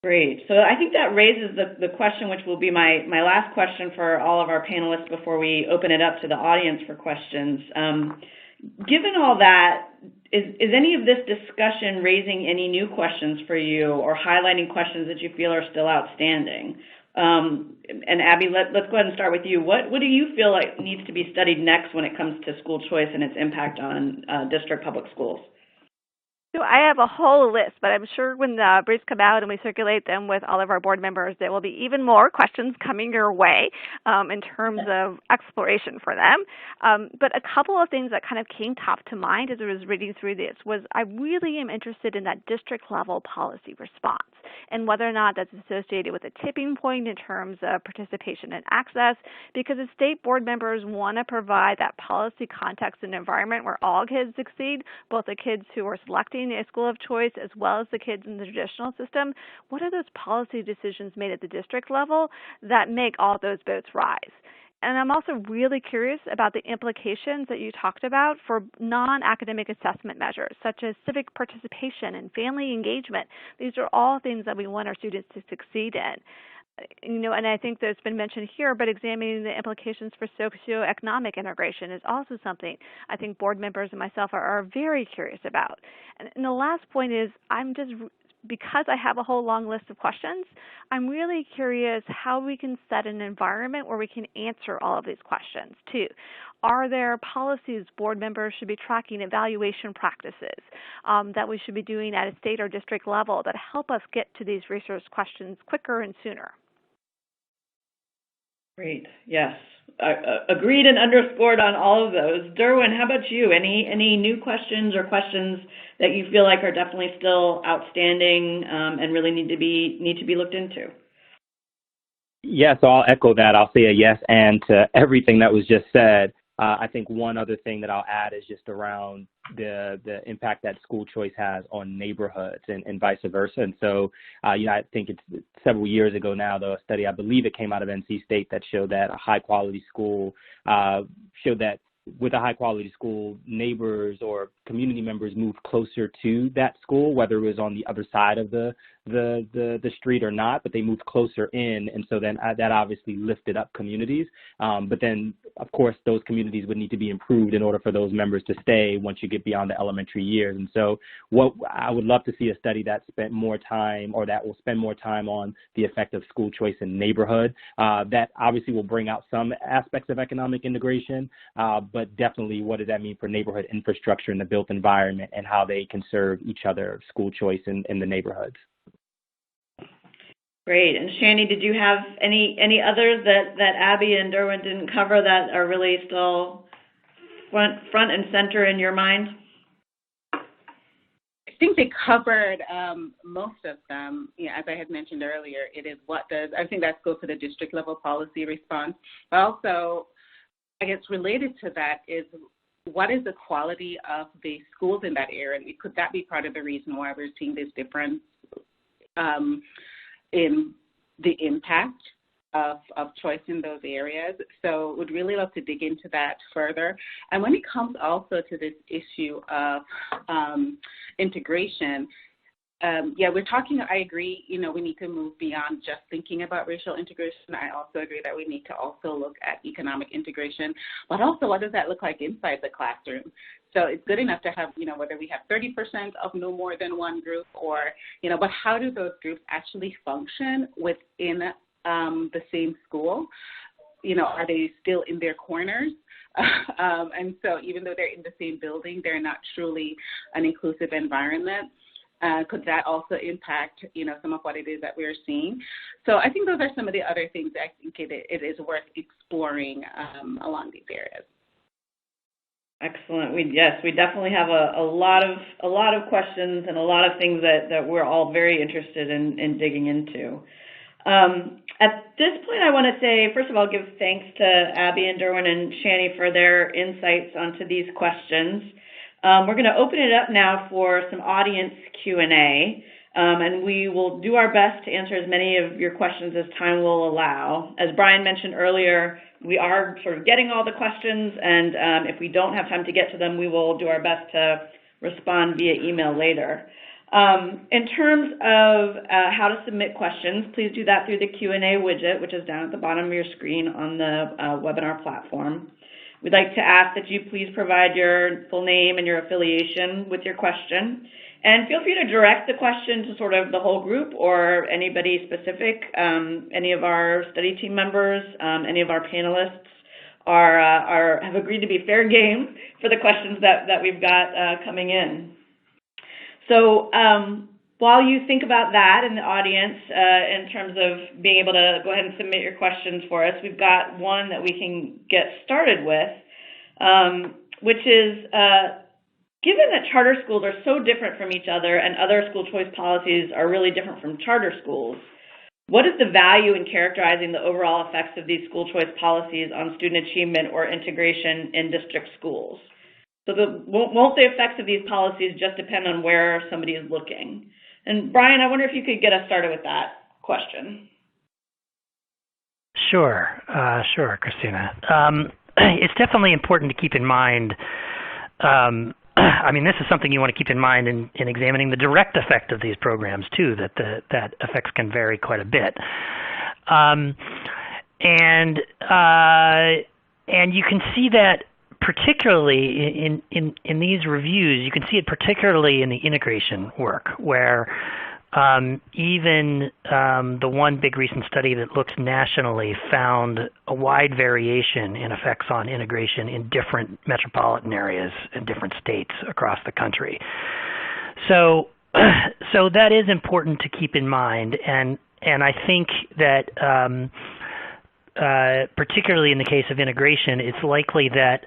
Great. So I think that raises the question, which will be my last question for all of our panelists before we open it up to the audience for questions. Given all that, is any of this discussion raising any new questions for you or highlighting questions that you feel are still outstanding? And Abby, let's go ahead and start with you. What do you feel like needs to be studied next when it comes to school choice and its impact on district public schools? So I have a whole list, but I'm sure when the briefs come out and we circulate them with all of our board members, there will be even more questions coming your way in terms of exploration for them. But a couple of things that kind of came top to mind as I was reading through this was I really am interested in that district level policy response and whether or not that's associated with a tipping point in terms of participation and access, because the state board members want to provide that policy context and environment where all kids succeed, both the kids who are selecting a school of choice as well as the kids in the traditional system. What are those policy decisions made at the district level that make all those boats rise? And I'm also really curious about the implications that you talked about for non-academic assessment measures, such as civic participation and family engagement. These are all things that we want our students to succeed in. And I think that's been mentioned here, but examining the implications for socioeconomic integration is also something I think board members and myself are very curious about. And the last point is because I have a whole long list of questions, I'm really curious how we can set an environment where we can answer all of these questions, too. Are there policies board members should be tracking, evaluation practices that we should be doing at a state or district level that help us get to these research questions quicker and sooner? Great. Yes. Agreed and underscored on all of those. Derwin, how about you? Any new questions or questions that you feel like are definitely still outstanding and really need to be looked into? Yeah, so I'll echo that. I'll say a yes and to everything that was just said. I think one other thing that I'll add is just around the impact that school choice has on neighborhoods and vice versa. And so, I think it's several years ago now, though, a study, I believe it came out of NC State, that showed that a high-quality school showed that with a high-quality school, neighbors or community members moved closer to that school, whether it was on the other side of the street or not, but they moved closer in, and so then that obviously lifted up communities. But then, of course, those communities would need to be improved in order for those members to stay once you get beyond the elementary years. And so, what I would love to see a study that spent more time, or that will spend more time on the effect of school choice in neighborhood. That obviously will bring out some aspects of economic integration, but definitely, what does that mean for neighborhood infrastructure and the built environment, and how they can serve each other, school choice in the neighborhoods. Great. And Shani, did you have any others that Abby and Derwin didn't cover that are really still front and center in your mind? I think they covered most of them. Yeah, as I had mentioned earlier, it is I think that goes to the district level policy response. But also, I guess related to that is, what is the quality of the schools in that area? And could that be part of the reason why we're seeing this difference in the impact of choice in those areas? So would really love to dig into that further. And when it comes also to this issue of integration, we're talking, I agree, we need to move beyond just thinking about racial integration. I also agree that we need to also look at economic integration, but also what does that look like inside the classroom? So it's good enough to have, whether we have 30% of no more than one group, or, but how do those groups actually function within the same school? Are they still in their corners? And so even though they're in the same building, they're not truly an inclusive environment. Could that also impact, some of what it is that we're seeing? So I think those are some of the other things that I think it is worth exploring along these areas. Excellent. We definitely have a lot of questions and a lot of things that we're all very interested in digging into. At this point, I want to say, first of all, give thanks to Abby and Derwin and Shani for their insights onto these questions. We're going to open it up now for some audience Q&A, and we will do our best to answer as many of your questions as time will allow. As Brian mentioned earlier, we are sort of getting all the questions, and if we don't have time to get to them, we will do our best to respond via email later. In terms of how to submit questions, please do that through the Q&A widget, which is down at the bottom of your screen on the webinar platform. We'd like to ask that you please provide your full name and your affiliation with your question. And feel free to direct the question to sort of the whole group or anybody specific. Any of our study team members, any of our panelists have agreed to be fair game for the questions that we've got coming in. So while you think about that in the audience, in terms of being able to go ahead and submit your questions for us, we've got one that we can get started with, which is, given that charter schools are so different from each other and other school choice policies are really different from charter schools, what is the value in characterizing the overall effects of these school choice policies on student achievement or integration in district schools? So won't the effects of these policies just depend on where somebody is looking? And Brian, I wonder if you could get us started with that question. Sure, Christina. It's definitely important to keep in mind. This is something you want to keep in mind in examining the direct effect of these programs too. That effects can vary quite a bit, and you can see that particularly in these reviews. You can see it particularly in the integration work, where even the one big recent study that looks nationally found a wide variation in effects on integration in different metropolitan areas and different states across the country. So that is important to keep in mind, and I think that particularly in the case of integration, it's likely that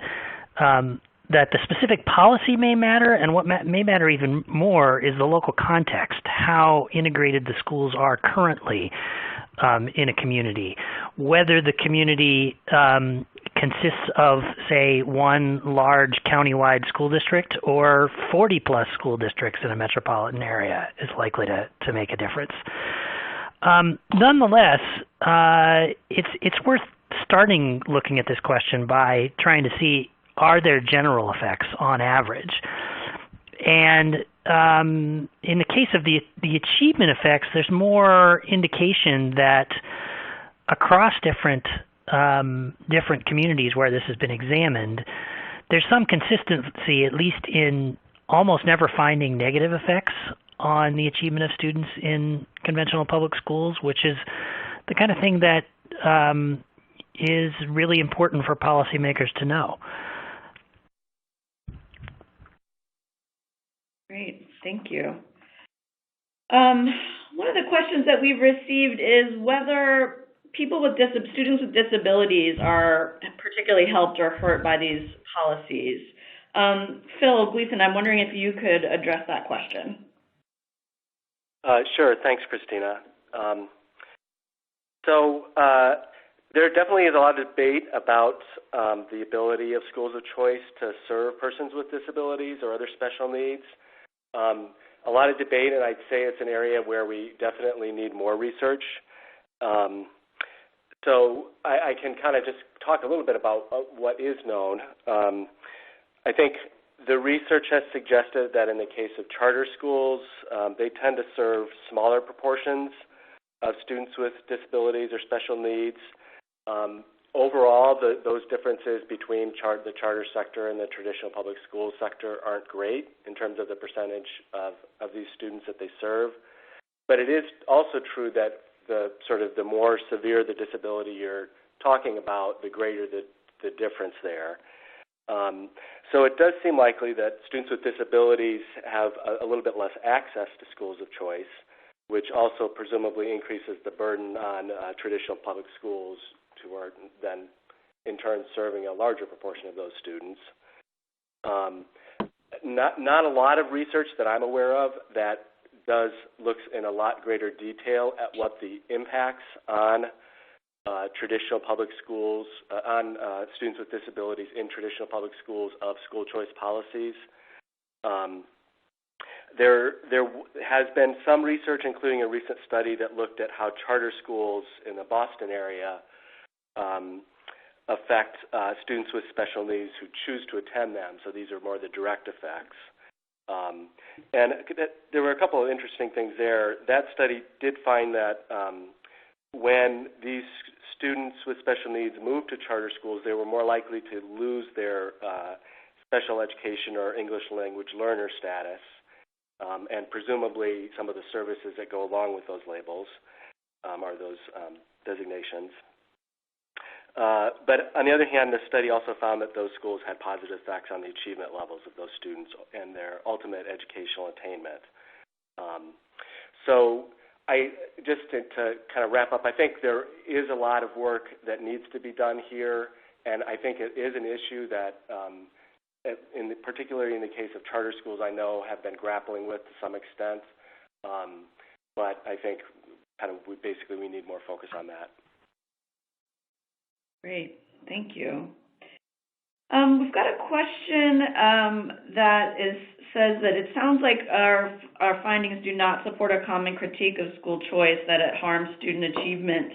that the specific policy may matter, and what may matter even more is the local context, how integrated the schools are currently in a community, whether the community consists of, say, one large countywide school district or 40-plus school districts in a metropolitan area is likely to make a difference. Nonetheless, it's worth starting looking at this question by trying to see, are there general effects on average? And in the case of the achievement effects, there's more indication that across different communities where this has been examined, there's some consistency, at least in almost never finding negative effects on the achievement of students in conventional public schools, which is the kind of thing that is really important for policymakers to know. Great, thank you. One of the questions that we've received is whether students with disabilities are particularly helped or hurt by these policies. Phil Gleason, I'm wondering if you could address that question. Sure, thanks, Christina. There definitely is a lot of debate about the ability of schools of choice to serve persons with disabilities or other special needs. A lot of debate, and I'd say it's an area where we definitely need more research. So I can kind of just talk a little bit about what is known. I think the research has suggested that in the case of charter schools, they tend to serve smaller proportions of students with disabilities or special needs. Overall, those differences between the charter sector and the traditional public school sector aren't great in terms of the percentage of these students that they serve. But it is also true that the more severe the disability you're talking about, the greater the difference there. So it does seem likely that students with disabilities have a little bit less access to schools of choice, which also presumably increases the burden on traditional public schools, who are then in turn serving a larger proportion of those students. Not a lot of research that I'm aware of that looks in a lot greater detail at what the impacts on traditional public schools, on students with disabilities in traditional public schools of school choice policies. There has been some research, including a recent study that looked at how charter schools in the Boston area affect students with special needs who choose to attend them. So these are more the direct effects. And there were a couple of interesting things there. That study did find that when these students with special needs moved to charter schools, they were more likely to lose their special education or English language learner status, and presumably some of the services that go along with those labels or those designations. But on the other hand, the study also found that those schools had positive effects on the achievement levels of those students and their ultimate educational attainment. So just to kind of wrap up, I think there is a lot of work that needs to be done here, and I think it is an issue that, particularly in the case of charter schools, I know have been grappling with to some extent. But I think we need more focus on that. Great, thank you. We've got a question that says that it sounds like our findings do not support a common critique of school choice, that it harms student achievement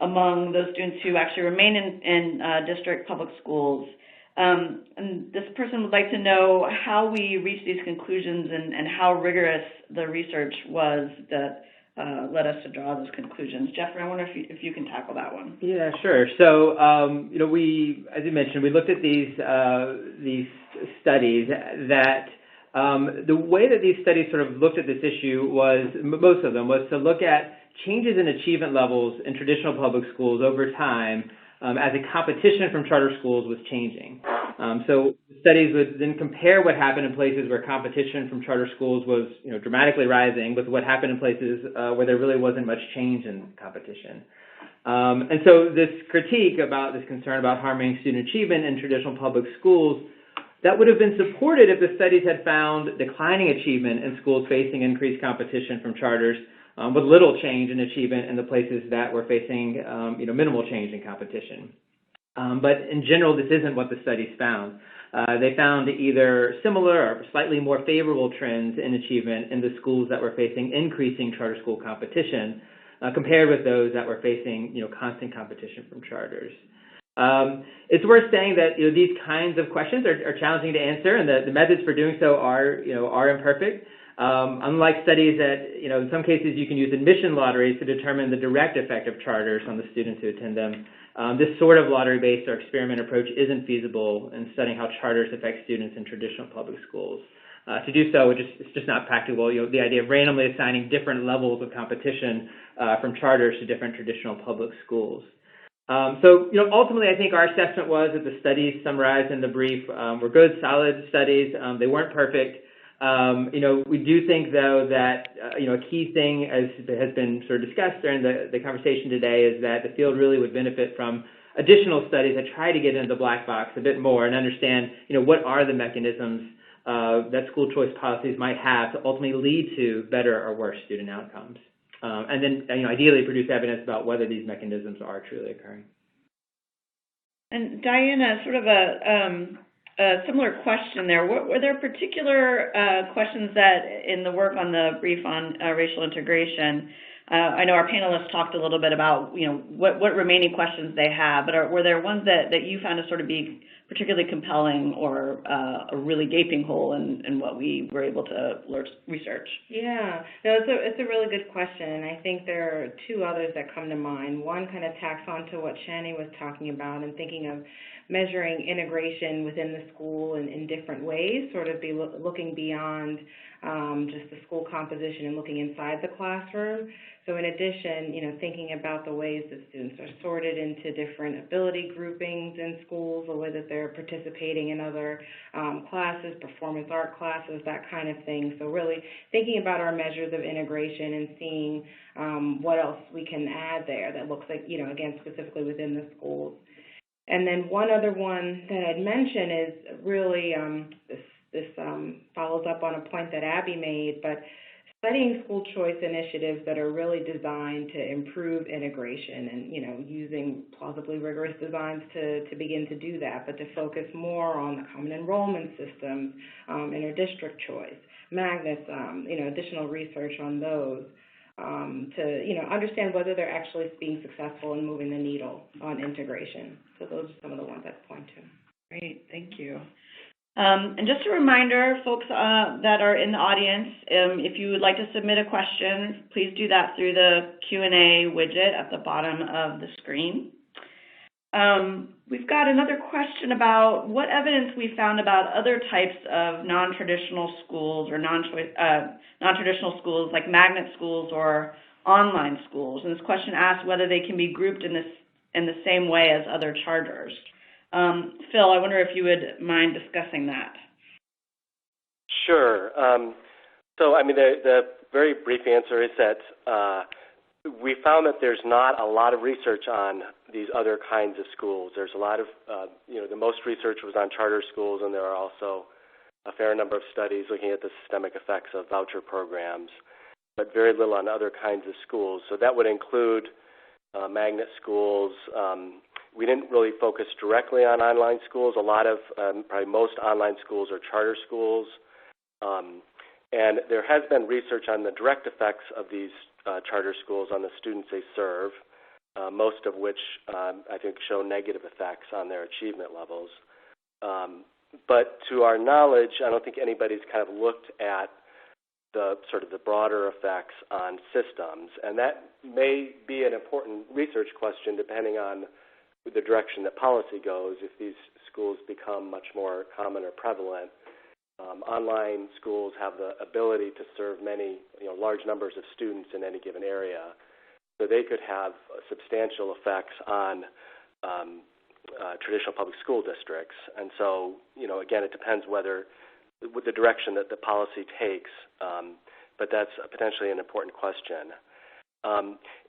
among those students who actually remain in district public schools. And this person would like to know how we reached these conclusions and how rigorous the research was that led us to draw those conclusions. Jeffrey, I wonder if you can tackle that one. Yeah, sure. So, we, as you mentioned, we looked at these studies that the way that these studies sort of looked at this issue was, most of them, was to look at changes in achievement levels in traditional public schools over time as a competition from charter schools was changing. So studies would then compare what happened in places where competition from charter schools was dramatically rising with what happened in places where there really wasn't much change in competition. And so this critique about this concern about harming student achievement in traditional public schools That would have been supported if the studies had found declining achievement in schools facing increased competition from charters, with little change in achievement in the places that were facing minimal change in competition. But in general, this isn't what the studies found. They found either similar or slightly more favorable trends in achievement in the schools that were facing increasing charter school competition compared with those that were facing constant competition from charters. It's worth saying that these kinds of questions are challenging to answer, and the methods for doing so are imperfect. Unlike studies that in some cases you can use admission lotteries to determine the direct effect of charters on the students who attend them. This sort of lottery-based or experiment approach isn't feasible in studying how charters affect students in traditional public schools. To do so, it's just not practical. The idea of randomly assigning different levels of competition from charters to different traditional public schools. Ultimately, I think our assessment was that the studies summarized in the brief were good, solid studies. They weren't perfect. We do think, though, that a key thing, as has been sort of discussed during the conversation today, is that the field really would benefit from additional studies that try to get into the black box a bit more and understand, what are the mechanisms that school choice policies might have to ultimately lead to better or worse student outcomes. And then, ideally produce evidence about whether these mechanisms are truly occurring. And Diana, sort of a similar question there. Were there particular questions that in the work on the brief on racial integration, I know our panelists talked a little bit about, what remaining questions they have, but were there ones that you found to sort of be particularly compelling or a really gaping hole in what we were able to research? Yeah, no, it's a really good question, and I think there are two others that come to mind. One kind of tacks on to what Shani was talking about and thinking of measuring integration within the school in different ways, sort of be looking beyond just the school composition and looking inside the classroom. So in addition, thinking about the ways that students are sorted into different ability groupings in schools, the way that they're participating in other classes, performance art classes, that kind of thing. So really thinking about our measures of integration and seeing what else we can add there that looks like, again, specifically within the schools. And then one other one that I'd mention is really this follows up on a point that Abby made, but studying school choice initiatives that are really designed to improve integration and, using plausibly rigorous designs to begin to do that, but to focus more on the common enrollment systems, inter-district choice, magnets, additional research on those to, understand whether they're actually being successful in moving the needle on integration. So those are some of the ones I'd point to. Great, thank you. And just a reminder, folks that are in the audience, if you would like to submit a question, please do that through the Q&A widget at the bottom of the screen. We've got another question about what evidence we found about other types of non-traditional schools or non-traditional schools like magnet schools or online schools. And this question asks whether they can be grouped in the same way as other charters. Phil, I wonder if you would mind discussing that. Sure. The very brief answer is that we found that there's not a lot of research on these other kinds of schools. There's a lot of, the most research was on charter schools, and there are also a fair number of studies looking at the systemic effects of voucher programs, but very little on other kinds of schools. So that would include magnet schools. We didn't really focus directly on online schools. A lot of, probably most online schools are charter schools. And there has been research on the direct effects of these charter schools on the students they serve, most of which I think show negative effects on their achievement levels. But to our knowledge, I don't think anybody's kind of looked at the sort of the broader effects on systems. And that may be an important research question depending on the direction that policy goes. If these schools become much more common or prevalent, online schools have the ability to serve many, large numbers of students in any given area. So they could have substantial effects on traditional public school districts. And so, again, it depends with the direction that the policy takes, but that's potentially an important question.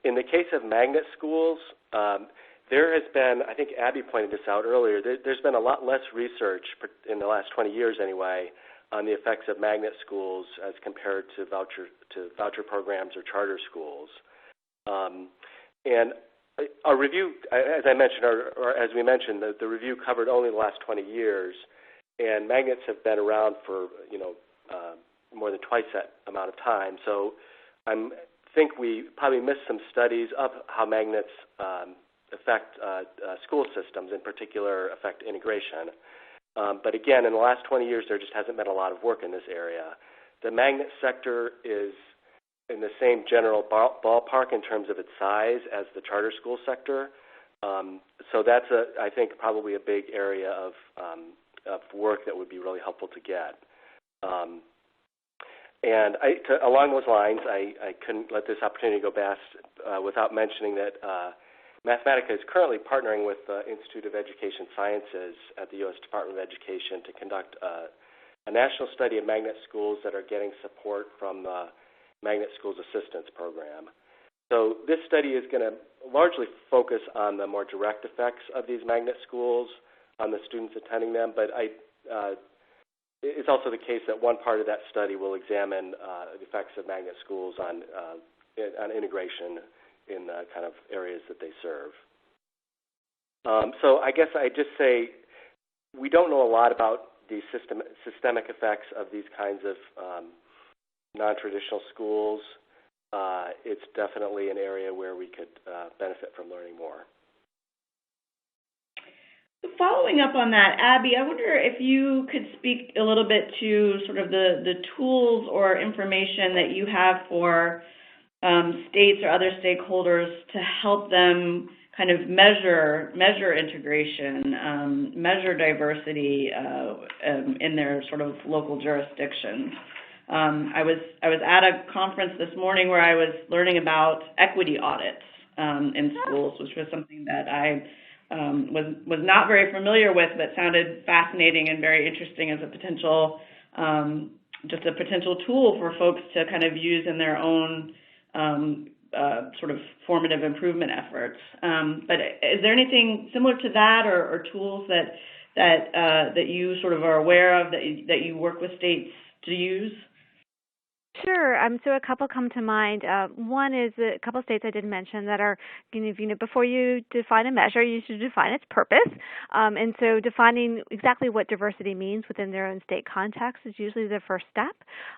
In the case of magnet schools, there has been, I think Abby pointed this out earlier, there's been a lot less research in the last 20 years anyway on the effects of magnet schools as compared to voucher programs or charter schools. And our review, as I mentioned, or as we mentioned, the review covered only the last 20 years, and magnets have been around for more than twice that amount of time. So I think we probably missed some studies of how magnets affect school systems, in particular affect integration. But again, in the last 20 years, there just hasn't been a lot of work in this area. The magnet sector is in the same general ballpark in terms of its size as the charter school sector. So that's, I think, probably a big area of work that would be really helpful to get. And along those lines, I couldn't let this opportunity go past without mentioning that Mathematica is currently partnering with the Institute of Education Sciences at the U.S. Department of Education to conduct a national study of magnet schools that are getting support from the Magnet Schools Assistance Program. So this study is going to largely focus on the more direct effects of these magnet schools on the students attending them, but it's also the case that one part of that study will examine the effects of magnet schools on integration in the kind of areas that they serve. So I guess I just say we don't know a lot about the systemic effects of these kinds of non-traditional schools. It's definitely an area where we could benefit from learning more. Following up on that, Abby, I wonder if you could speak a little bit to sort of the tools or information that you have for states or other stakeholders to help them kind of measure integration, measure diversity in their sort of local jurisdictions. I was at a conference this morning where I was learning about equity audits in schools, which was something that I was not very familiar with, but sounded fascinating and very interesting as a potential tool for folks to kind of use in their own sort of formative improvement efforts. But is there anything similar to that, or tools that you sort of are aware of that you work with states to use? Sure. So a couple come to mind. One is a couple states I did mention that are, before you define a measure, you should define its purpose. And so defining exactly what diversity means within their own state context is usually the first step.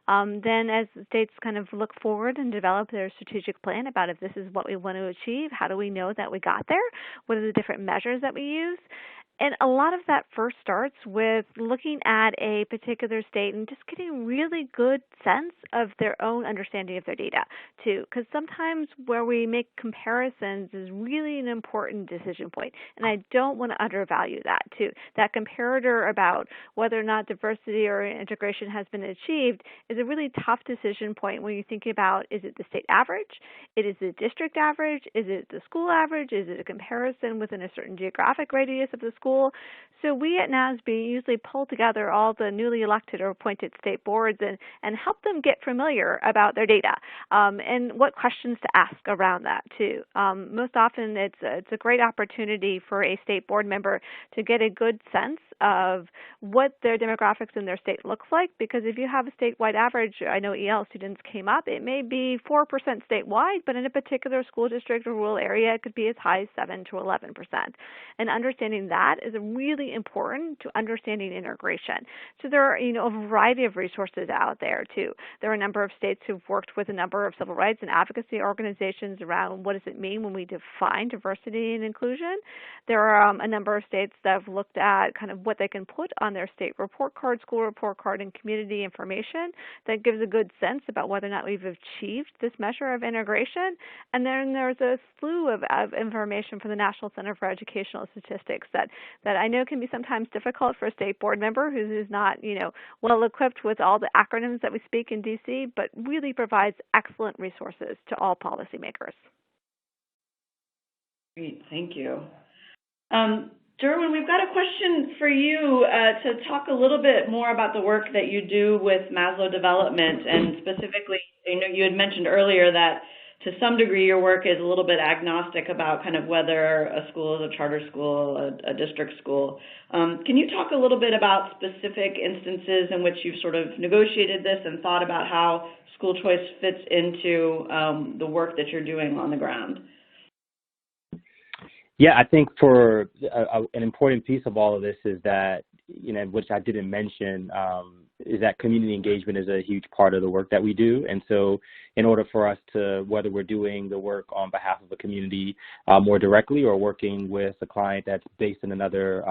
Then as states kind of look forward and develop their strategic plan about if this is what we want to achieve, how do we know that we got there? What are the different measures that we use? And a lot of that first starts with looking at a particular state and just getting a really good sense of their own understanding of their data, too. Because sometimes where we make comparisons is really an important decision point. And I don't want to undervalue that, too. That comparator about whether or not diversity or integration has been achieved is a really tough decision point when you're thinking about, is it the state average? Is it the district average? Is it the school average? Is it a comparison within a certain geographic radius of the school? So we at NASB usually pull together all the newly elected or appointed state boards and help them get familiar about their data and what questions to ask around that too. Most often it's a great opportunity for a state board member to get a good sense of what their demographics in their state looks like, because if you have a statewide average, I know EL students came up, it may be 4% statewide, but in a particular school district or rural area, it could be as high as 7 to 11%. And understanding that is really important to understanding integration. So there are, a variety of resources out there too. There are a number of states who've worked with a number of civil rights and advocacy organizations around what does it mean when we define diversity and inclusion. There are a number of states that have looked at kind of what they can put on their state report card, school report card, and community information that gives a good sense about whether or not we've achieved this measure of integration. And then there's a slew of information from the National Center for Educational Statistics that I know can be sometimes difficult for a state board member who's not, well equipped with all the acronyms that we speak in DC, but really provides excellent resources to all policymakers. Great, thank you. Derwin, we've got a question for you to talk a little bit more about the work that you do with Maslow Development, and specifically, you had mentioned earlier that to some degree, your work is a little bit agnostic about kind of whether a school is a charter school, a district school. Can you talk a little bit about specific instances in which you've sort of negotiated this and thought about how school choice fits into the work that you're doing on the ground? Yeah, I think for an important piece of all of this is that, which I didn't mention, is that community engagement is a huge part of the work that we do. And so in order for us to, whether we're doing the work on behalf of a community more directly or working with a client that's based in another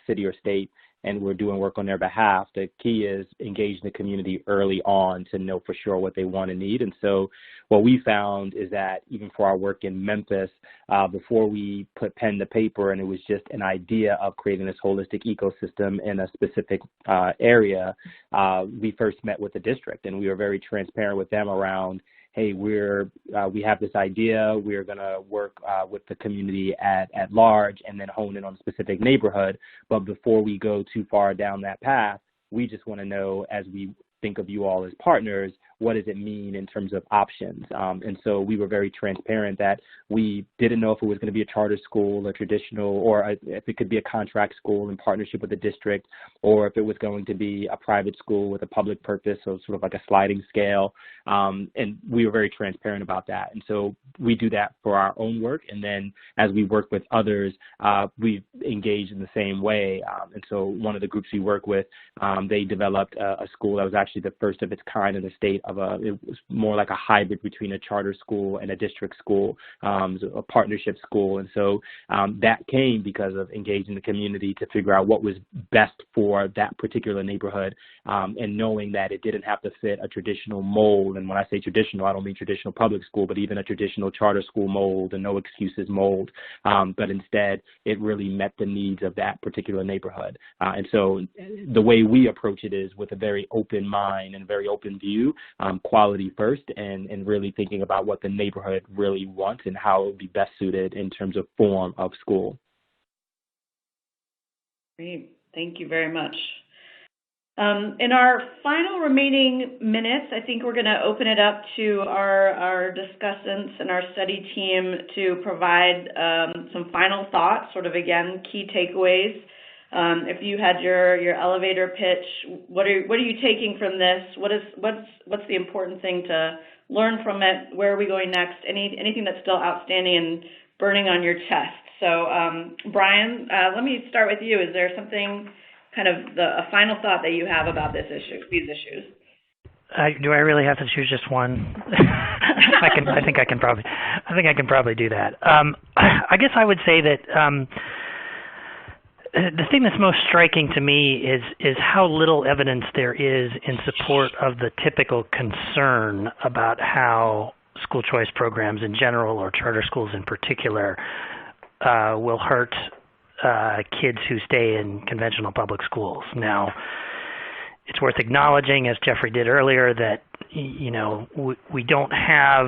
city or state, and we're doing work on their behalf, the key is engaging the community early on to know for sure what they want and need. And so what we found is that even for our work in Memphis, before we put pen to paper and it was just an idea of creating this holistic ecosystem in a specific area, we first met with the district, and we were very transparent with them around, hey, we have this idea, we're going to work with the community at large and then hone in on a specific neighborhood. But before we go too far down that path, we just want to know, as we think of you all as partners, what does it mean in terms of options? And so we were very transparent that we didn't know if it was going to be a charter school, a traditional, or if it could be a contract school in partnership with the district, or if it was going to be a private school with a public purpose, so sort of like a sliding scale. And we were very transparent about that. And so we do that for our own work. And then as we work with others, we engage in the same way. And so one of the groups we work with, they developed a school that was actually the first of its kind in the state of it was more like a hybrid between a charter school and a district school, a partnership school. And so that came because of engaging the community to figure out what was best for that particular neighborhood, and knowing that it didn't have to fit a traditional mold. And when I say traditional, I don't mean traditional public school, but even a traditional charter school mold and no excuses mold. But instead, it really met the needs of that particular neighborhood. And so the way we approach it is with a very open mind and very open view, quality first, and really thinking about what the neighborhood really wants and how it would be best suited in terms of form of school. Great. Thank you very much. In our final remaining minutes, I think we're going to open it up to our discussants and our study team to provide some final thoughts, sort of, again, key takeaways. If you had your elevator pitch, what are you taking from this? What's the important thing to learn from it? Where are we going next? Anything that's still outstanding and burning on your chest? So, Brian, let me start with you. Is there something, kind of a final thought that you have about these issues? Do I really have to choose just one? I think I can probably do that. I guess I would say that. The thing that's most striking to me is how little evidence there is in support of the typical concern about how school choice programs in general, or charter schools in particular, will hurt kids who stay in conventional public schools. Now, it's worth acknowledging, as Jeffrey did earlier, that we don't have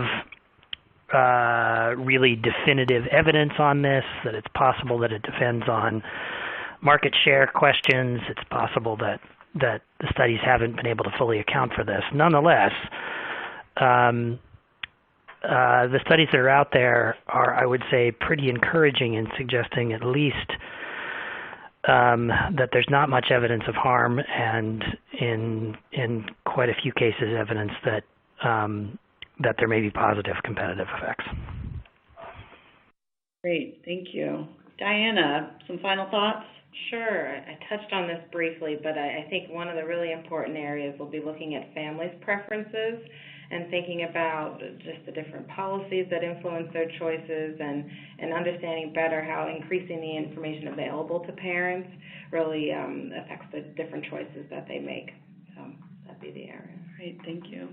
really definitive evidence on this, that it's possible that it depends on market share questions. It's possible that the studies haven't been able to fully account for this. Nonetheless, the studies that are out there are, I would say, pretty encouraging in suggesting at least that there's not much evidence of harm, and in quite a few cases, evidence that there may be positive competitive effects. Great, thank you. Diana, some final thoughts? Sure. I touched on this briefly, but I think one of the really important areas will be looking at families' preferences and thinking about just the different policies that influence their choices, and understanding better how increasing the information available to parents really affects the different choices that they make. So that'd be the area. Great, thank you.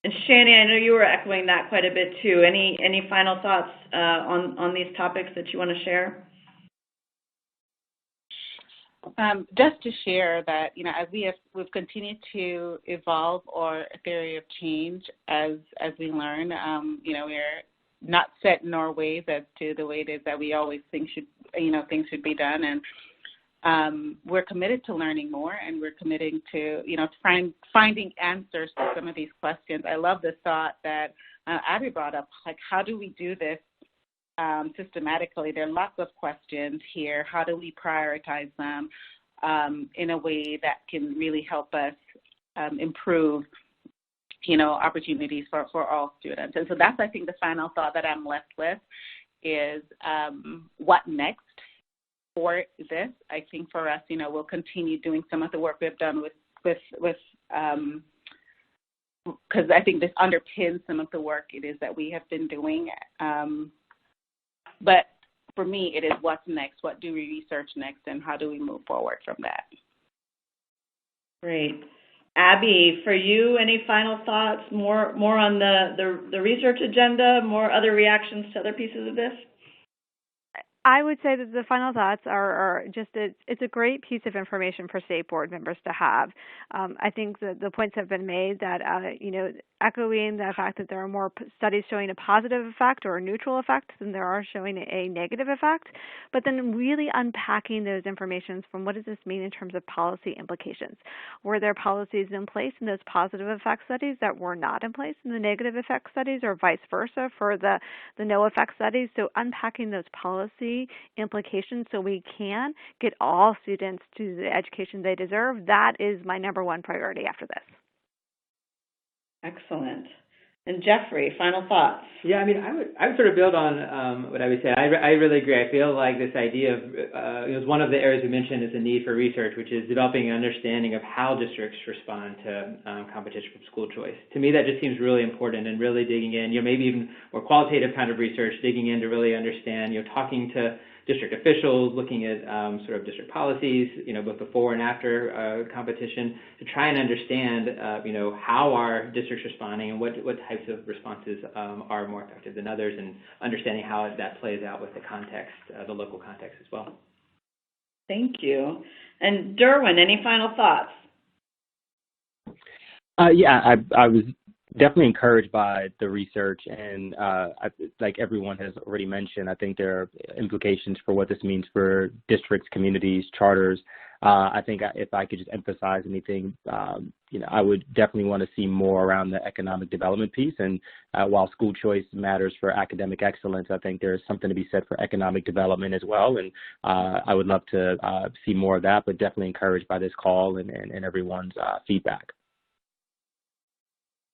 And Shani, I know you were echoing that quite a bit too. Any final thoughts on these topics that you want to share? Just to share that, as we've continued to evolve our theory of change as we learn, we're not set in our ways as to the way it is that we always think things should be done. And we're committed to learning more, and we're committing to, finding answers to some of these questions. I love the thought that Abby brought up, like, how do we do this systematically? There are lots of questions here. How do we prioritize them in a way that can really help us improve, opportunities for all students? And so that's, I think, the final thought that I'm left with is what next for this. I think for us, we'll continue doing some of the work we've done with because I think this underpins some of the work it is that we have been doing. But for me, it is what's next. What do we research next, and how do we move forward from that? Great. Abby, for you, any final thoughts, more on the research agenda, more other reactions to other pieces of this? I would say that the final thoughts are just it's a great piece of information for state board members to have. I think the points have been made that, echoing the fact that there are more studies showing a positive effect or a neutral effect than there are showing a negative effect, but then really unpacking those informations from what does this mean in terms of policy implications. Were there policies in place in those positive effect studies that were not in place in the negative effect studies, or vice versa for the no effect studies? So unpacking those policy implications so we can get all students to the education they deserve, that is my number one priority after this. Excellent. And Jeffrey, final thoughts? Yeah, I would sort of build on what I would say. I really agree. I feel like this idea of, it was one of the areas we mentioned is the need for research, which is developing an understanding of how districts respond to competition from school choice. To me, that just seems really important, and really digging in, maybe even more qualitative kind of research, digging in to really understand, talking to district officials, looking at sort of district policies, both before and after competition, to try and understand, how are districts responding and what types of responses are more effective than others, and understanding how that plays out with the context, the local context as well. Thank you. And Derwin, any final thoughts? I was definitely encouraged by the research, and like everyone has already mentioned, I think there are implications for what this means for districts, communities, charters. I think if I could just emphasize anything, I would definitely want to see more around the economic development piece. And while school choice matters for academic excellence, I think there's something to be said for economic development as well. And I would love to see more of that, but definitely encouraged by this call and everyone's feedback.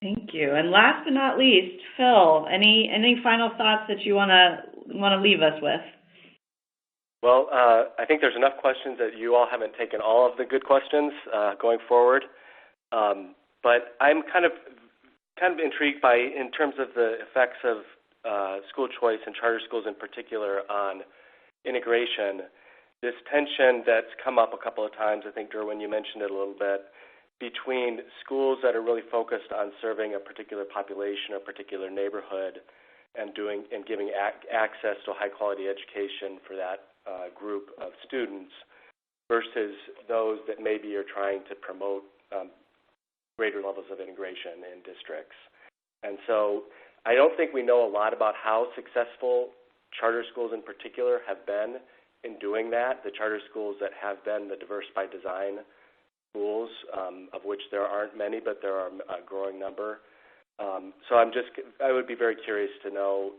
Thank you. And last but not least, Phil, any final thoughts that you want to leave us with? Well, I think there's enough questions that you all haven't taken all of the good questions going forward. But I'm kind of intrigued by, in terms of the effects of school choice and charter schools in particular on integration, this tension that's come up a couple of times. I think, Derwin, you mentioned it a little bit, between schools that are really focused on serving a particular population or particular neighborhood and giving access to a high-quality education for that group of students, versus those that maybe are trying to promote greater levels of integration in districts. And so I don't think we know a lot about how successful charter schools in particular have been in doing that, the charter schools that have been the diverse by design schools, of which there aren't many, but there are a growing number. So I would be very curious to know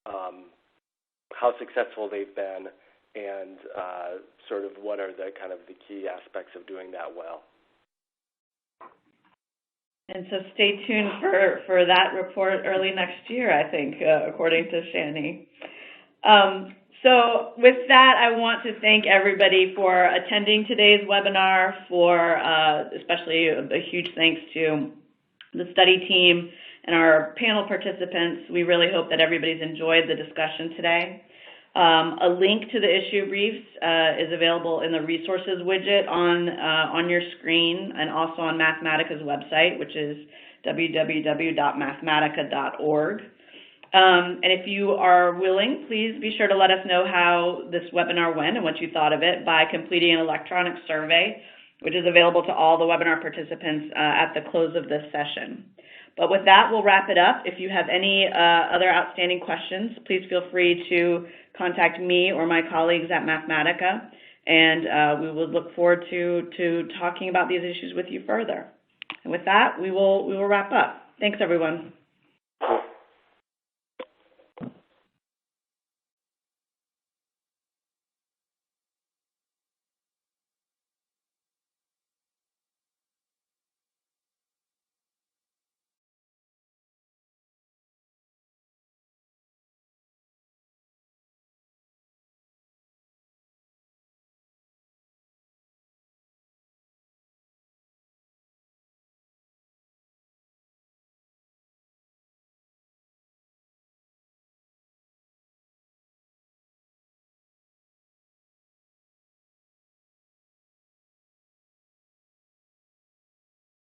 how successful they've been, and sort of what are the key aspects of doing that well. And so stay tuned for that report early next year, I think, according to Shani. So with that, I want to thank everybody for attending today's webinar, especially a huge thanks to the study team and our panel participants. We really hope that everybody's enjoyed the discussion today. A link to the issue briefs is available in the resources widget on your screen, and also on Mathematica's website, which is www.mathematica.org. And if you are willing, please be sure to let us know how this webinar went and what you thought of it by completing an electronic survey, which is available to all the webinar participants at the close of this session. But with that, we'll wrap it up. If you have any other outstanding questions, please feel free to contact me or my colleagues at Mathematica. And we will look forward to talking about these issues with you further. And with that, we will wrap up. Thanks, everyone.